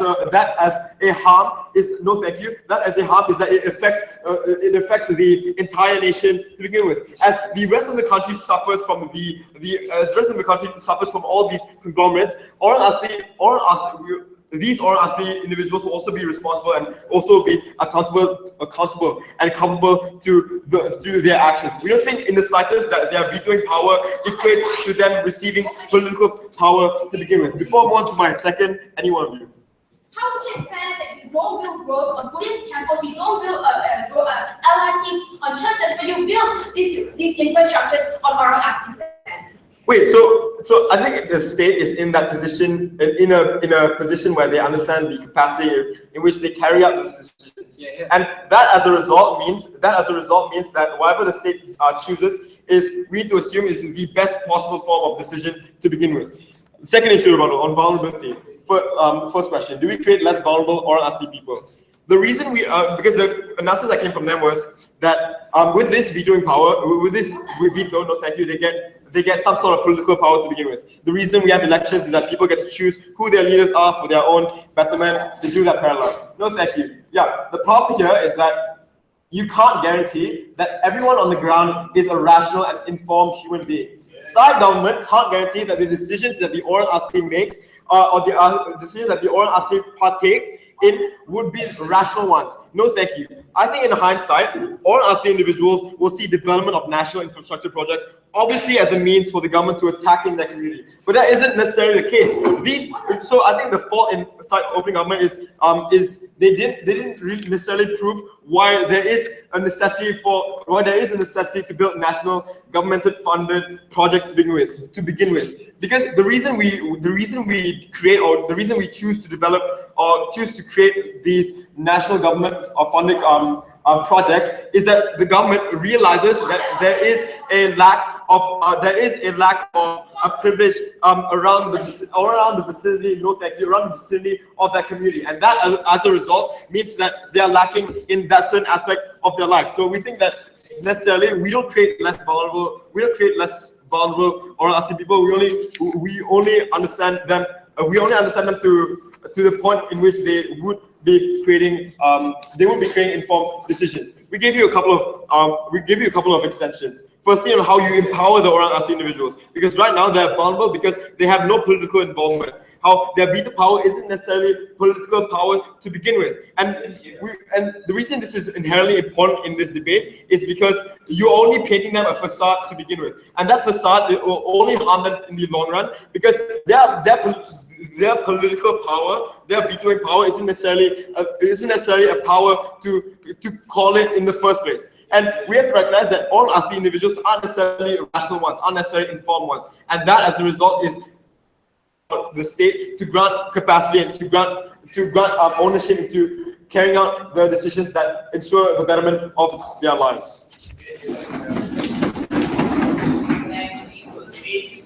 a harm is no thank you. That as a harm is that it affects the entire nation to begin with. As the rest of the country suffers from all these conglomerates, these Orang Asli individuals will also be responsible and also be accountable and culpable to their actions. We don't think in the slightest that their vetoing power equates to them receiving political power to begin with. Before I move on to my second, any one of you. How is it fair that you don't build roads on Buddhist temples, you don't build LRTs on churches, but you build these infrastructures on Orang Asli land? Wait, so I think the state is in that position, in a position where they understand the capacity in which they carry out those decisions. Yeah. And that as a result means that whatever the state chooses we need to assume is the best possible form of decision to begin with. Second issue on vulnerability. First question: do we create less vulnerable Orang Asli people? The reason because the analysis that came from them was that with this vetoing power, with veto, no thank you, they get some sort of political power to begin with. The reason we have elections is that people get to choose who their leaders are for their own betterment. They do that parallel. No, thank you. Yeah, the problem here is that you can't guarantee that everyone on the ground is a rational and informed human being. Side government can't guarantee that the decisions that the Orang Asli makes or the decisions that the Orang Asli partake in would be rational ones. No, thank you. I think in hindsight, Orang Asli individuals will see development of national infrastructure projects obviously as a means for the government to attack in their community. But that isn't necessarily the case. So I think the fault in opening government is they didn't really necessarily prove why there is a necessity to build national government funded projects to begin with. Because the reason we choose to develop or choose to create these national government funded projects is that the government realizes that there is a lack of a privilege around the vicinity of that community, and that as a result means that they are lacking in that certain aspect of their life. So we think that necessarily we don't create less vulnerable Orang Asli people. We only understand them to the point in which they would be creating informed decisions. We gave you a couple of extensions. Firstly, on how you empower the Orang Asli individuals, because right now they're vulnerable because they have no political involvement. How their veto power isn't necessarily political power to begin with, and the reason this is inherently important in this debate is because you're only painting them a facade to begin with, and that facade will only harm them in the long run because their political power, their vetoing power isn't necessarily a power to call it in the first place. And we have to recognize that all Asli individuals aren't necessarily rational ones, aren't necessarily informed ones, and that as a result is the state to grant capacity and to grant ownership into carrying out the decisions that ensure the betterment of their lives. And we will create this